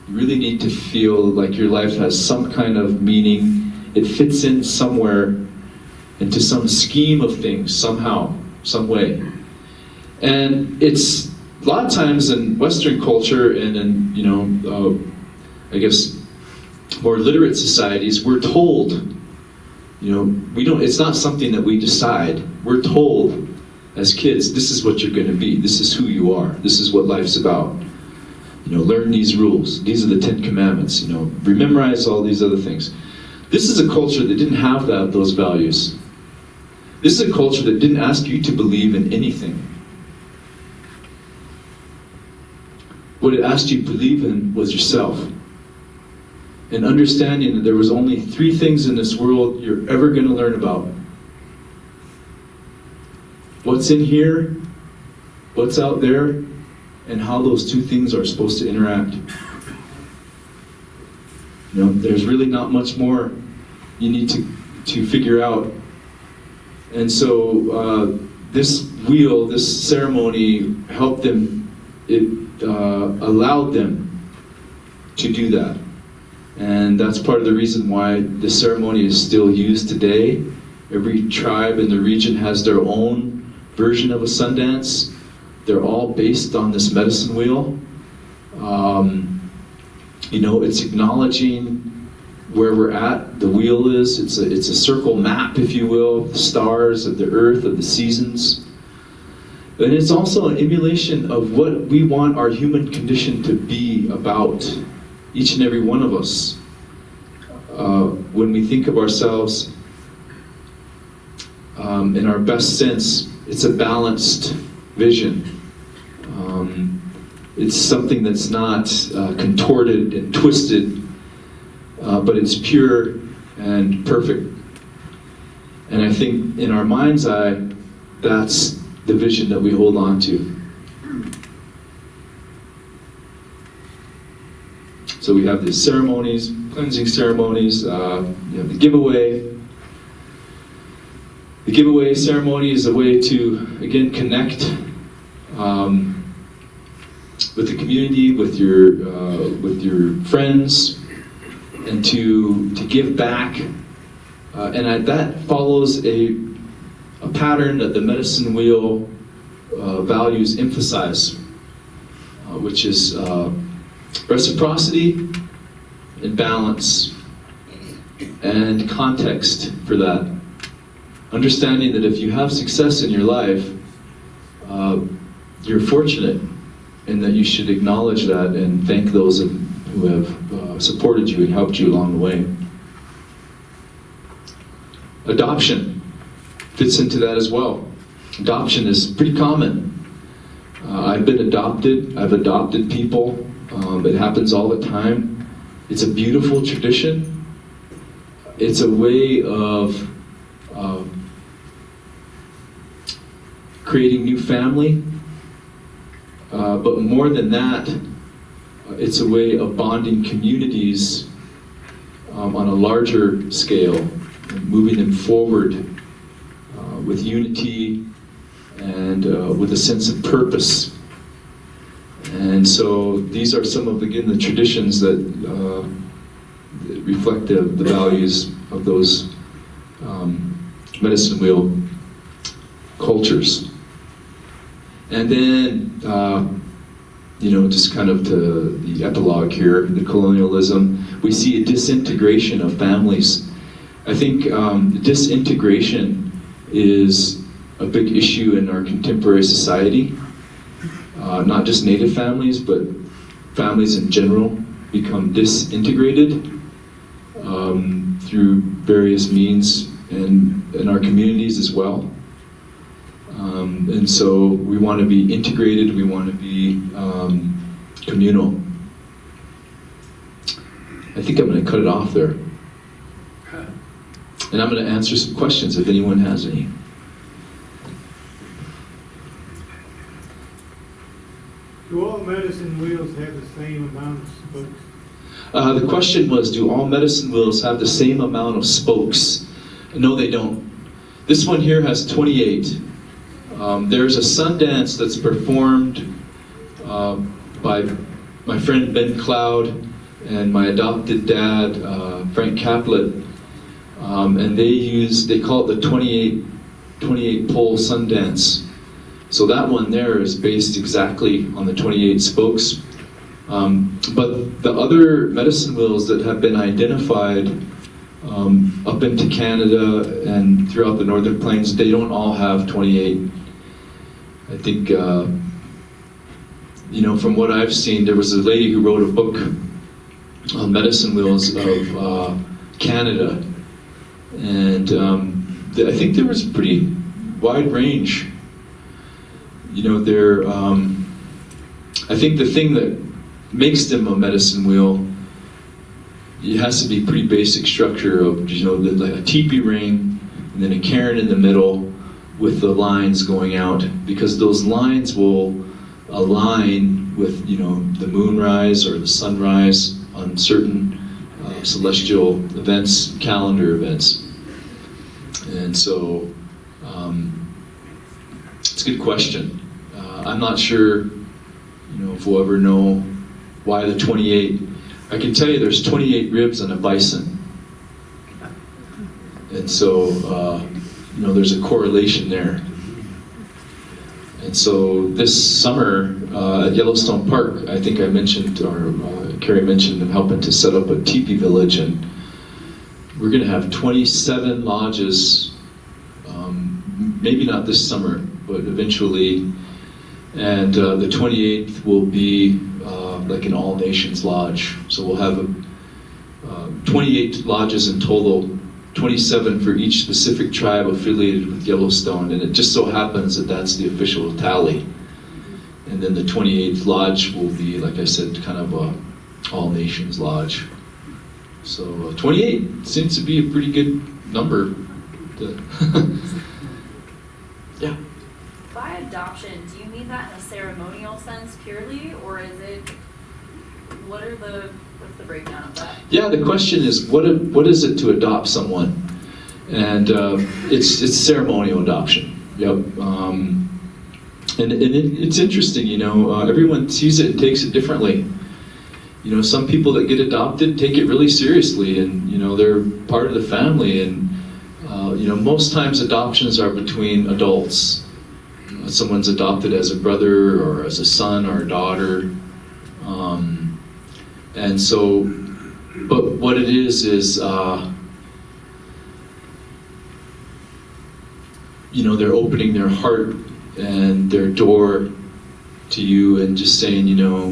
You really need to feel like your life has some kind of meaning. It fits in somewhere into some scheme of things, somehow, some way. And it's a lot of times in Western culture and in, I guess, more literate societies, we're told, it's not something that we decide. We're told as kids, this is what you're going to be. This is who you are. This is what life's about. Learn these rules. These are the 10 Commandments. Memorize all these other things. This is a culture that didn't have those values. This is a culture that didn't ask you to believe in anything. What it asked you to believe in was yourself. And understanding that there was only 3 things in this world you're ever going to learn about. what's in here, what's out there, and how those two things are supposed to interact. You know, there's really not much more you need to figure out. And so this wheel, this ceremony helped them, it allowed them to do that. And that's part of the reason why the ceremony is still used today. Every tribe in the region has their own version of a Sundance. They're all based on this medicine wheel. You know, it's acknowledging where we're at. The wheel is, it's a circle map, if you will, the stars of the earth, of the seasons. And it's also an emulation of what we want our human condition to be about, each and every one of us. When we think of ourselves in our best sense, it's a balanced vision. It's something that's not contorted and twisted, but it's pure and perfect. And I think in our mind's eye, that's the vision that we hold on to. So we have the ceremonies, cleansing ceremonies, you have the giveaway. The giveaway ceremony is a way to, again, connect with the community, with your friends, and to give back. And that follows a pattern that the medicine wheel values emphasize, which is reciprocity and balance and context for that. Understanding that if you have success in your life, you're fortunate, and that you should acknowledge that and thank those who have supported you and helped you along the way. Adoption fits into that as well. Adoption is pretty common. I've been adopted, I've adopted people. It happens all the time. It's a beautiful tradition. It's a way of creating new family. But more than that, it's a way of bonding communities on a larger scale, and moving them forward with unity and with a sense of purpose. And so these are some of, again, the traditions that reflect the values of those medicine wheel cultures. And then, you know, just kind of to the epilogue here, the colonialism, we see a disintegration of families. I think the disintegration is a big issue in our contemporary society. Not just Native families, but families in general become disintegrated through various means, and in our communities as well. And so we want to be integrated, we want to be communal. I think I'm going to cut it off there. And I'm going to answer some questions if anyone has any. Do all medicine wheels have the same amount of spokes? The question was, do all medicine wheels have the same amount of spokes? No, they don't. This one here has 28. There's a Sundance that's performed by my friend Ben Cloud and my adopted dad, Frank Caplet, and they call it the 28 pole Sundance. So that one there is based exactly on the 28 spokes. But the other medicine wheels that have been identified up into Canada and throughout the Northern Plains, they don't all have 28. I think, you know, from what I've seen, there was a lady who wrote a book on medicine wheels of Canada, and I think there was a pretty wide range. You know, I think the thing that makes them a medicine wheel, it has to be pretty basic structure of, you know, like a teepee ring, and then a cairn in the middle, with the lines going out, because those lines will align with, you know, the moonrise or the sunrise on certain celestial events, calendar events. And so it's a good question. I'm not sure, you know, if we'll ever know why the 28. I can tell you there's 28 ribs on a bison. And so, you know, there's a correlation there. And so this summer at Yellowstone Park, I think I mentioned, or Carrie mentioned, I'm helping to set up a teepee village, and we're going to have 27 lodges, maybe not this summer, but eventually. And the 28th will be like an all nations lodge. So we'll have 28 lodges in total, 27 for each specific tribe affiliated with Yellowstone, and it just so happens that that's the official tally. And then the 28th lodge will be, like I said, kind of a all nations lodge. So 28 seems to be a pretty good number. Yeah. By adoption, do you mean that in a ceremonial sense purely, or is it, what's the breakdown of that? Yeah, the question is, what is it to adopt someone? And it's ceremonial adoption. Yep. And it's interesting, you know, everyone sees it and takes it differently. You know, some people that get adopted take it really seriously, and, you know, they're part of the family. And, you know, most times adoptions are between adults. Someone's adopted as a brother or as a son or a daughter. And so, but what it is, you know, they're opening their heart and their door to you and just saying, you know,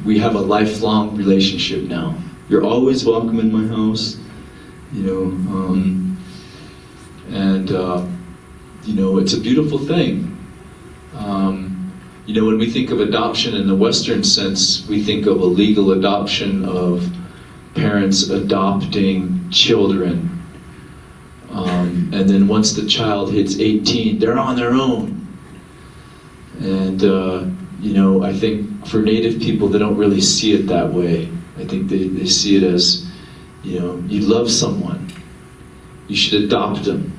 we have a lifelong relationship now. You're always welcome in my house, you know, and, you know, it's a beautiful thing. You know, when we think of adoption in the Western sense, we think of a legal adoption of parents adopting children. And then once the child hits 18, they're on their own. And, you know, I think for Native people, they don't really see it that way. I think they see it as, you know, you love someone, you should adopt them.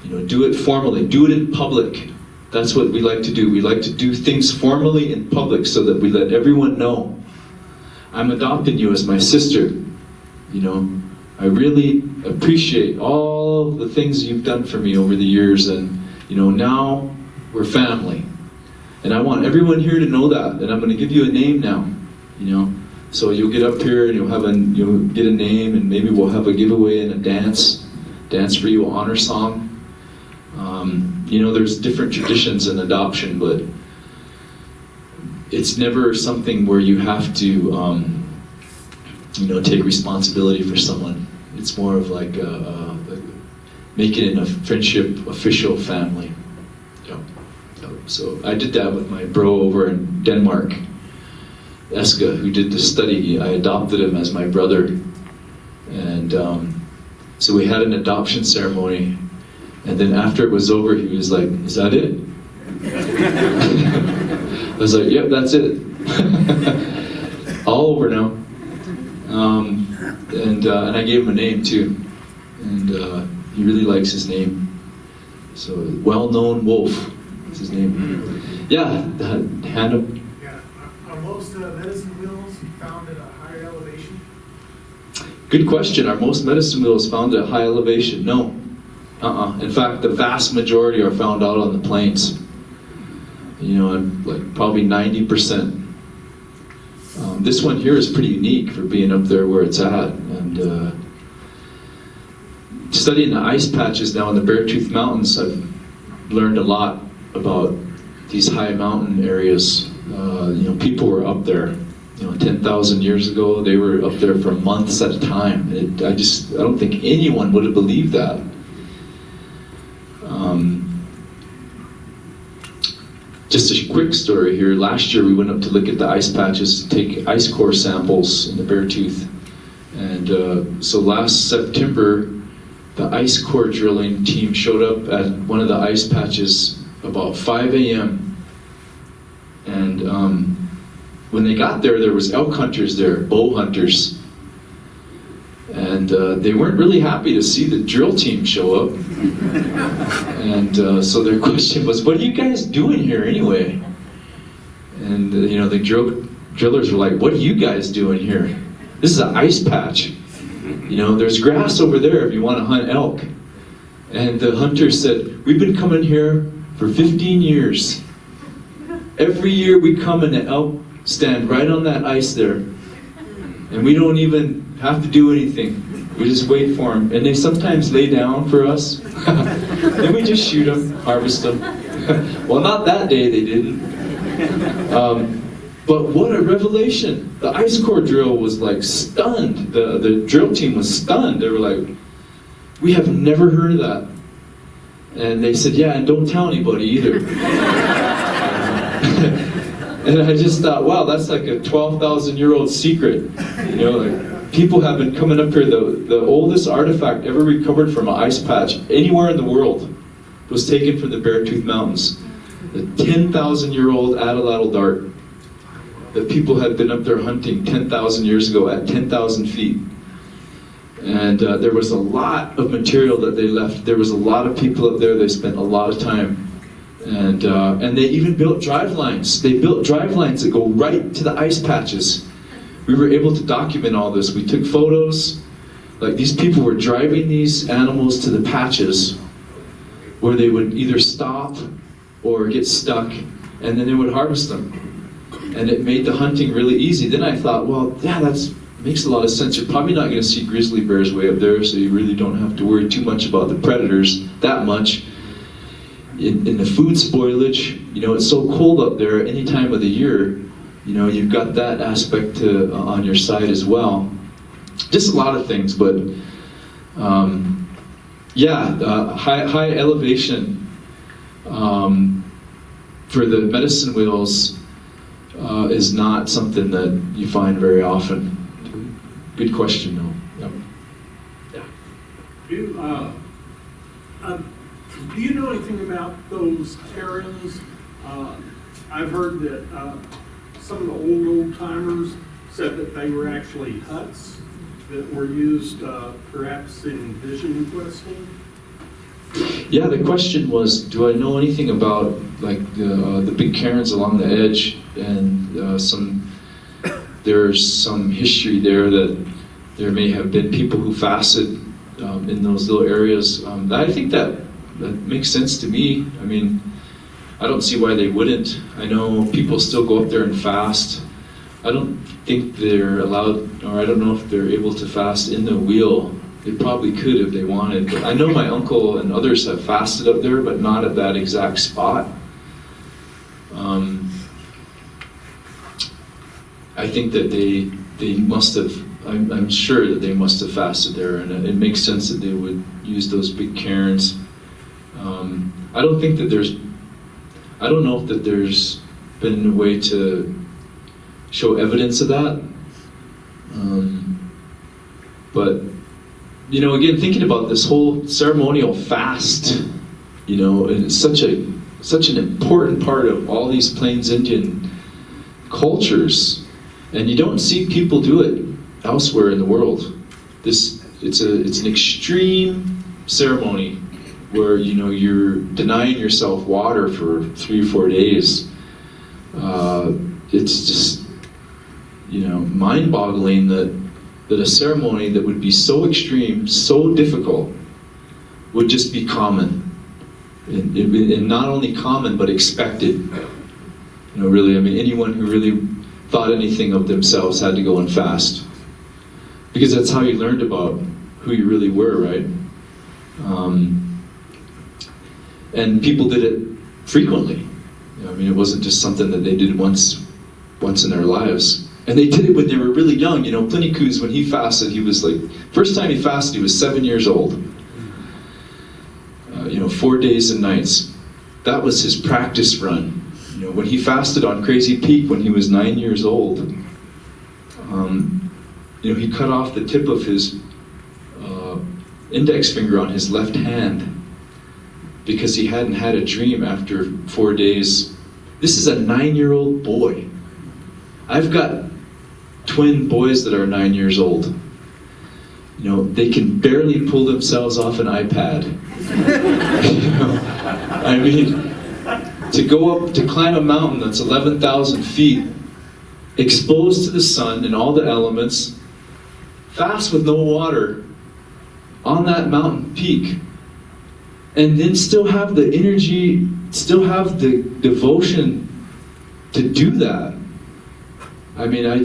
You know, do it formally, do it in public. That's what we like to do. We like to do things formally in public so that we let everyone know, I'm adopting you as my sister. You know, I really appreciate all the things you've done for me over the years, and, you know, now we're family. And I want everyone here to know that, and I'm going to give you a name now, you know. So you'll get up here and you'll get a name, and maybe we'll have a giveaway and a dance for you, an honor song. You know, there's different traditions in adoption, but it's never something where you have to, you know, take responsibility for someone. It's more of like make it in a friendship, official family. Yep. So I did that with my bro over in Denmark, Eska, who did the study. I adopted him as my brother, and so we had an adoption ceremony. And then after it was over, he was like, is that it? I was like, yep, that's it. All over now. And I gave him a name too. And he really likes his name. So, well-known wolf is his name. Yeah, hand up. Yeah, are most medicine wheels found at a higher elevation? Good question. Are most medicine wheels found at high elevation? No. In fact, the vast majority are found out on the plains. You know, like probably 90%. This one here is pretty unique for being up there where it's at. And studying the ice patches now in the Beartooth Mountains, I've learned a lot about these high mountain areas. You know, people were up there. You know, 10,000 years ago, they were up there for months at a time. I don't think anyone would have believed that. Just a quick story here. Last year we went up to look at the ice patches, take ice core samples in the Beartooth. And so last September, the ice core drilling team showed up at one of the ice patches about 5 a.m. And when they got there, there was elk hunters there, bow hunters. And they weren't really happy to see the drill team show up. And so their question was, what are you guys doing here anyway? And the drillers were like, what are you guys doing here? This is an ice patch. There's grass over there if you want to hunt elk. And the hunter said, we've been coming here for 15 years. Every year we come and the elk stand right on that ice there. And we don't even have to do anything. We just wait for them. And they sometimes lay down for us. Then we just shoot them, harvest them. Well, not that day they didn't. But what a revelation. The ice core drill was like stunned. The drill team was stunned. They were like, we have never heard of that. And they said, yeah, and don't tell anybody either. And I just thought, wow, that's like a 12,000-year-old secret. People have been coming up here. The oldest artifact ever recovered from an ice patch anywhere in the world was taken from the Beartooth Mountains. The 10,000-year-old atlatl dart that people had been up there hunting 10,000 years ago at 10,000 feet. And there was a lot of material that they left. There was a lot of people up there. They spent a lot of time. And they even built drive lines. They built drive lines that go right to the ice patches. We were able to document all this. We took photos. Like, these people were driving these animals to the patches where they would either stop or get stuck, and then they would harvest them. And it made the hunting really easy. Then I thought, well, yeah, that makes a lot of sense. You're probably not going to see grizzly bears way up there, so you really don't have to worry too much about the predators that much. In the food spoilage, it's so cold up there any time of the year, you've got that aspect on your side as well. Just a lot of things, but high elevation for the medicine wheels is not something that you find very often. Good question, though. Yep. Do you know anything about those cairns? I've heard that some of the old timers said that they were actually huts that were used perhaps in vision questing. Yeah, the question was, do I know anything about like the big cairns along the edge, and there's some history there that there may have been people who fasted in those little areas. I think that makes sense to me. I mean, I don't see why they wouldn't. I know people still go up there and fast. I don't think they're allowed, or I don't know if they're able to fast in the wheel. They probably could if they wanted. But I know my uncle and others have fasted up there, but not at that exact spot. I think that they must have, I'm sure that they must have fasted there, and it makes sense that they would use those big cairns. I don't think that I don't know if that there's been a way to show evidence of that. But, again, thinking about this whole ceremonial fast, it's such an important part of all these Plains Indian cultures, and you don't see people do it elsewhere in the world. It's an extreme ceremony where you're denying yourself water for 3 or 4 days. It's just mind-boggling that a ceremony that would be so extreme, so difficult, would just be common, and not only common but expected. Really, I mean, anyone who really thought anything of themselves had to go and fast, because that's how you learned about who you really were, right? And people did it frequently. It wasn't just something that they did once in their lives. And they did it when they were really young. Pliny Coos, when he fasted, he was like, first time he fasted, he was 7 years old. 4 days and nights. That was his practice run. When he fasted on Crazy Peak when he was 9 years old, he cut off the tip of his index finger on his left hand because he hadn't had a dream after 4 days. This is a 9-year-old boy. I've got twin boys that are 9 years old. You know, they can barely pull themselves off an iPad. You know, I mean, to go up, to climb a mountain that's 11,000 feet, exposed to the sun and all the elements, fast with no water, on that mountain peak, and then still have the energy, still have the devotion to do that. I mean, I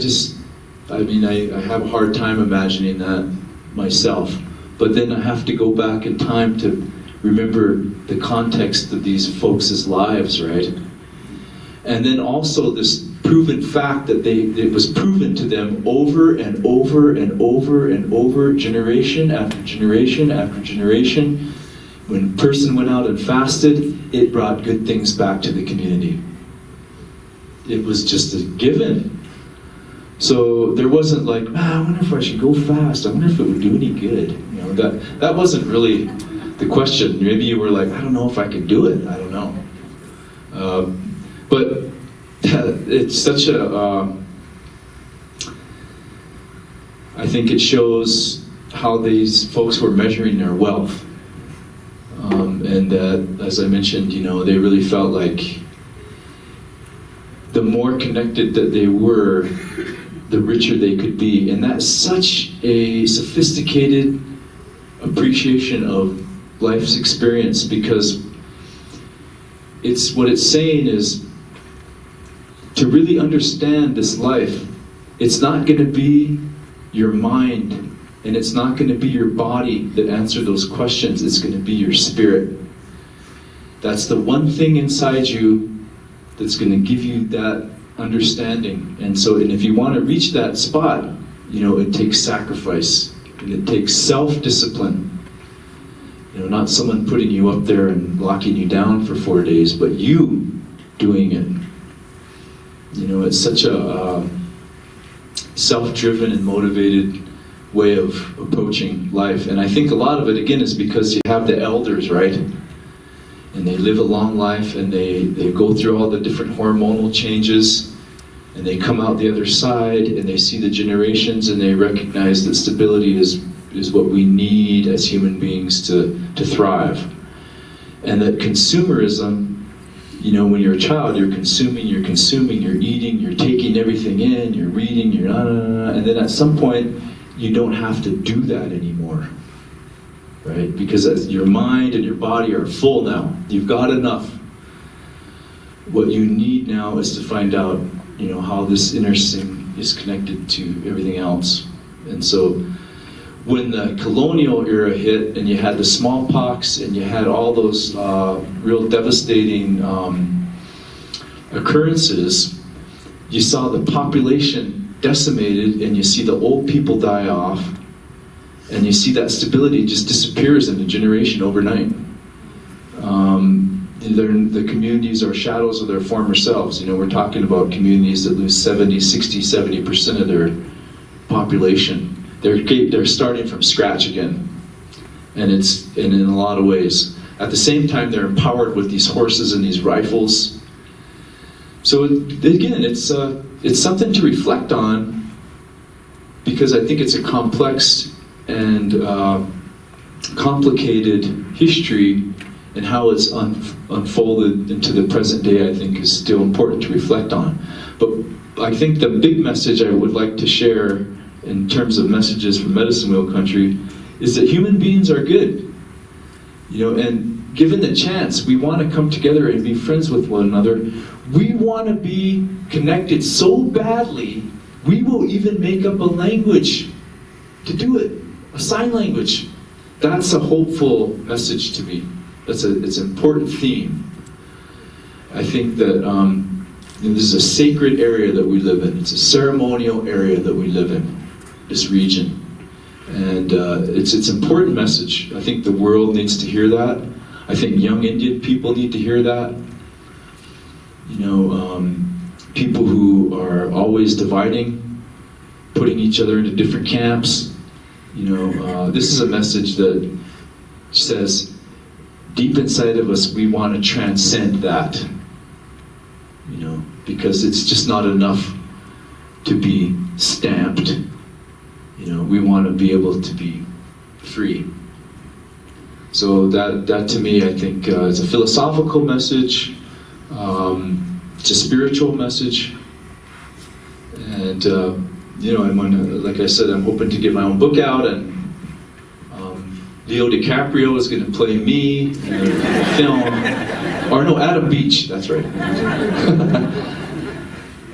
have a hard time imagining that myself. But then I have to go back in time to remember the context of these folks' lives, right? And then also this proven fact that it was proven to them over and over and over and over, generation after generation after generation. When a person went out and fasted, it brought good things back to the community. It was just a given. So there wasn't like, I wonder if I should go fast. I wonder if it would do any good. You know, that wasn't really the question. Maybe you were like, I don't know if I could do it. I don't know. But it's such a, I think it shows how these folks were measuring their wealth. And that, as I mentioned, you know, they really felt like the more connected that they were, the richer they could be. And that's such a sophisticated appreciation of life's experience, because it's what it's saying is, to really understand this life, it's not going to be your mind and it's not going to be your body that answer those questions. It's going to be your spirit. That's the one thing inside you that's going to give you that understanding. And if you want to reach that spot, you know, it takes sacrifice and it takes self-discipline. You know, not someone putting you up there and locking you down for 4 days, but you doing it. You know, it's such a self-driven and motivated way of approaching life. And I think a lot of it, again, is because you have the elders, right? And they live a long life, and they go through all the different hormonal changes, and they come out the other side, and they see the generations, and they recognize that stability is what we need as human beings to thrive. And that consumerism, you know, when you're a child, you're consuming, you're eating, you're taking everything in, you're reading, you're and then at some point, you don't have to do that anymore, right? Because your mind and your body are full now. You've got enough. What you need now is to find out, you know, how this inner thing is connected to everything else. And so, when the colonial era hit and you had the smallpox and you had all those real devastating occurrences, you saw the population decimated, and you see the old people die off, and you see that stability just disappears in a generation overnight. The communities are shadows of their former selves. You know, we're talking about communities that lose 70, 60, 70% of their population. They're starting from scratch again, and in a lot of ways. At the same time, they're empowered with these horses and these rifles. So again, it's something to reflect on, because I think it's a complex and complicated history, and how it's unfolded into the present day, I think, is still important to reflect on. But I think the big message I would like to share in terms of messages from Medicine Wheel Country is that human beings are good. You know, and given the chance, we want to come together and be friends with one another. We want to be connected so badly, we will even make up a language to do it, a sign language. That's a hopeful message to me. It's an important theme. I think that this is a sacred area that we live in. It's a ceremonial area that we live in, this region. And it's an important message. I think the world needs to hear that. I think young Indian people need to hear that. You know, people who are always dividing, putting each other into different camps, This is a message that says, deep inside of us, we want to transcend that. Because it's just not enough to be stamped. We want to be able to be free. So that to me, I think, is a philosophical message. It's a spiritual message. And, like I said, I'm hoping to get my own book out, and Leo DiCaprio is going to play me in a film. Or no, Adam Beach, that's right.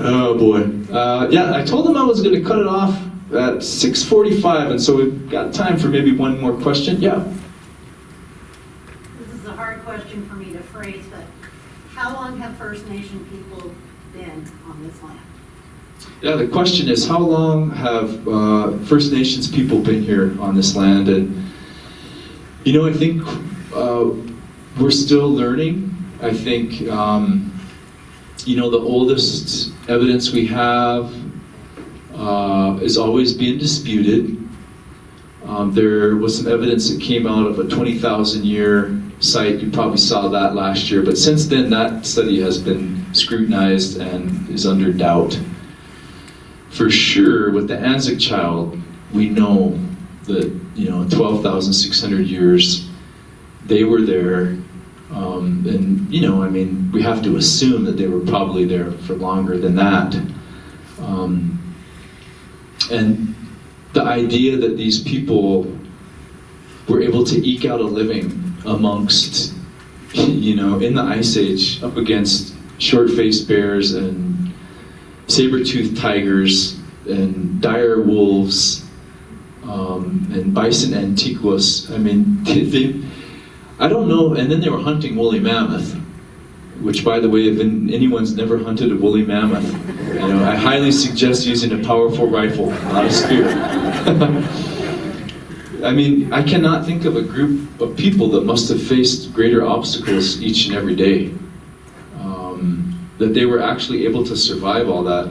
Oh boy. I told him I was going to cut it off at 6:45, and so we've got time for maybe one more question. Yeah? This is a hard question for me to phrase, but how long have First Nation people been on this land? Yeah, the question is, how long have First Nations people been here on this land? And, I think we're still learning. I think, the oldest evidence we have is always being disputed. There was some evidence that came out of a 20,000-year site. You probably saw that last year. But since then, that study has been scrutinized and is under doubt. For sure, with the Anzac child, we know that 12,600 years they were there, and we have to assume that they were probably there for longer than that. And the idea that these people were able to eke out a living amongst, in the Ice Age, up against short-faced bears and saber-toothed tigers and dire wolves and bison antiquus. I don't know, and then they were hunting woolly mammoth, which, by the way, if anyone's never hunted a woolly mammoth, I highly suggest using a powerful rifle, not a spear. I cannot think of a group of people that must have faced greater obstacles each and every day, that they were actually able to survive all that.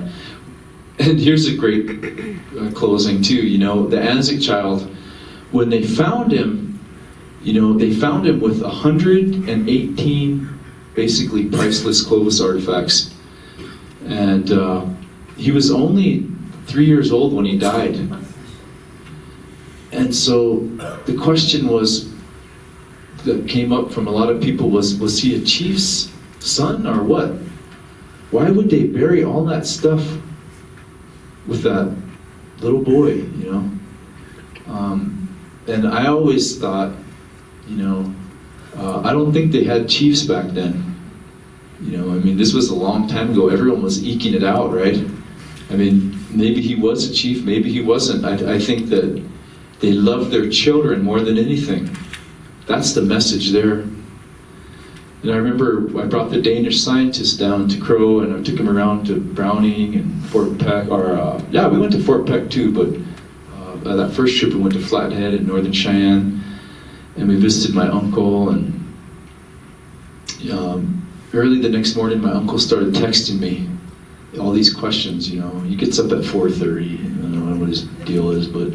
And here's a great closing too. The Anzac child, when they found him, they found him with 118 basically priceless Clovis artifacts. And he was only 3 years old when he died. And so the question that came up from a lot of people was he a chief's son or what? Why would they bury all that stuff with that little boy, And I always thought, I don't think they had chiefs back then. This was a long time ago. Everyone was eking it out, right? Maybe he was a chief, maybe he wasn't. I think that they loved their children more than anything. That's the message there. And I remember I brought the Danish scientists down to Crow, and I took them around to Browning and Fort Peck, we went to Fort Peck too, but that first trip we went to Flathead in Northern Cheyenne, and we visited my uncle, and early the next morning my uncle started texting me all these questions. He gets up at 4:30, I don't know what his deal is, but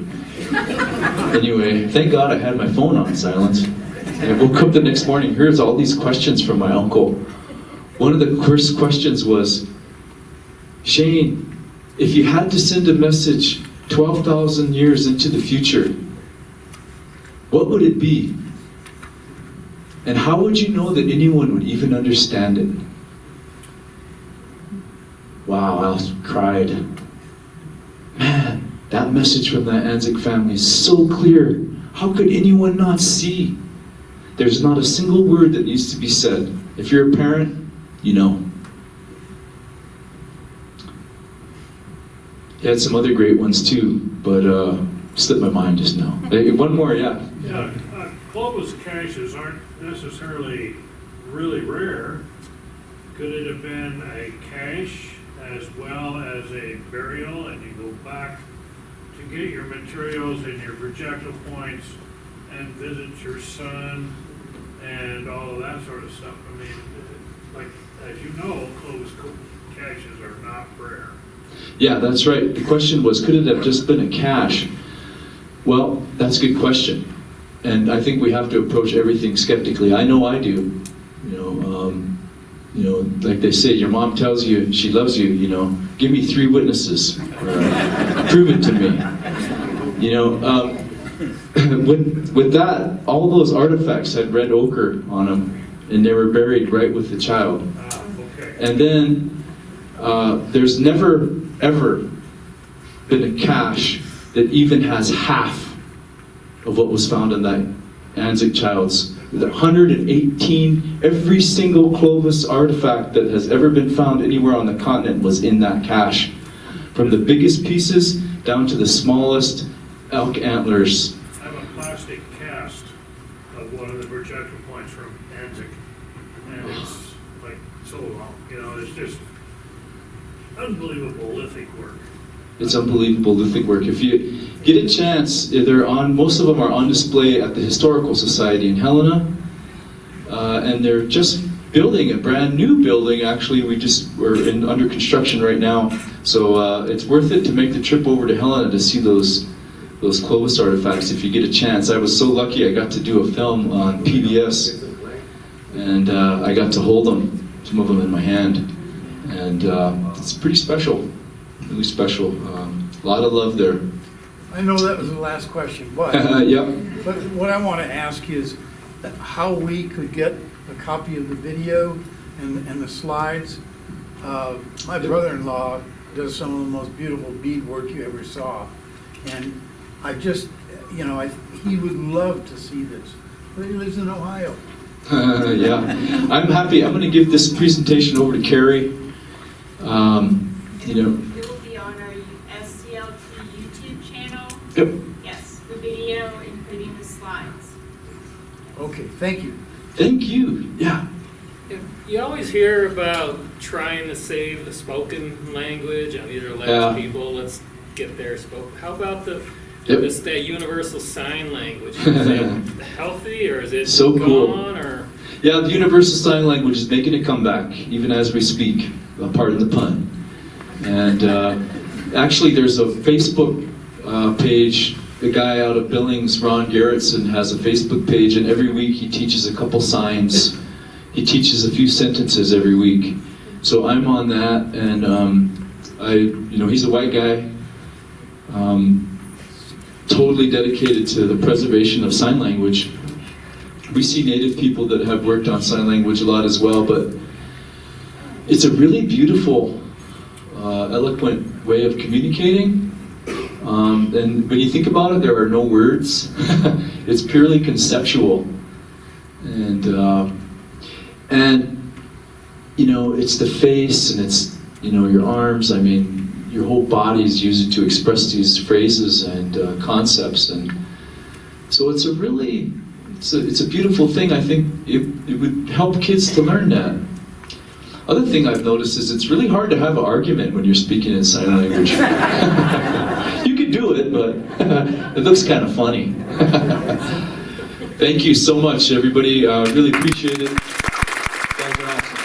anyway, thank God I had my phone on silent. And I woke up the next morning, here's all these questions from my uncle. One of the first questions was, Shane, if you had to send a message 12,000 years into the future, what would it be? And how would you know that anyone would even understand it? Wow, I cried. Man, that message from that Anzac family is so clear. How could anyone not see? There's not a single word that needs to be said. If you're a parent, you know. He had some other great ones too, but slipped my mind just now. Hey, one more, yeah. Yeah, Clovis caches aren't necessarily really rare. Could it have been a cache as well as a burial, and you go back to get your materials and your projectile points and visit your son and all of that sort of stuff? Like, as you know, Clovis caches are not rare. Yeah, that's right. The question was, could it have just been a cache? Well, that's a good question. And I think we have to approach everything skeptically. I know I do. Like they say, your mom tells you she loves you, give me 3 witnesses. Prove it to me. With that, all those artifacts had red ochre on them, and they were buried right with the child. Okay. And then there's never, ever been a cache that even has half of what was found in that Anzac child's. 118, every single Clovis artifact that has ever been found anywhere on the continent was in that cache. From the biggest pieces down to the smallest elk antlers. I have a plastic cast of one of the projection points from Anzac, and it's like so long, it's just unbelievable lithic work. It's unbelievable lithic work. If you get a chance, most of them are on display at the Historical Society in Helena, and they're just building a brand new building. Actually, we're under construction right now, so it's worth it to make the trip over to Helena to see those Clovis artifacts if you get a chance. I was so lucky I got to do a film on PBS, and I got to hold them, some of them in my hand, and it's pretty special. Really special. A lot of love there. I know that was the last question, but Yep. but what I want to ask is how we could get a copy of the video and the slides. My brother-in-law does some of the most beautiful beadwork you ever saw, and I just, he would love to see this, but he lives in Ohio. Yeah, I'm happy. I'm going to give this presentation over to Carrie. It will be on our SCLT YouTube channel. Yep. Yes, the video, including the slides. Okay, thank you. Thank you. Yeah. You always hear about trying to save the spoken language. These are last people. Let's get their spoken. How about that universal sign language? Is it healthy, or is it so gone? Cool. Or Yeah, the universal sign language is making a comeback, even as we speak. Pardon the pun. And actually, there's a Facebook page. The guy out of Billings, Ron Gerritsen, has a Facebook page, and every week he teaches a couple signs. He teaches a few sentences every week. So I'm on that, and he's a white guy, totally dedicated to the preservation of sign language. We see Native people that have worked on sign language a lot as well, but it's a really beautiful, eloquent way of communicating. And when you think about it, there are no words. It's purely conceptual. And it's the face, and it's, your arms. I mean, your whole body is used to express these phrases and concepts. And so it's a beautiful thing. I think it would help kids to learn that. Other thing I've noticed is it's really hard to have an argument when you're speaking in sign language. You can do it, but it looks kind of funny. Thank you so much, everybody. Really appreciate it. You guys are awesome.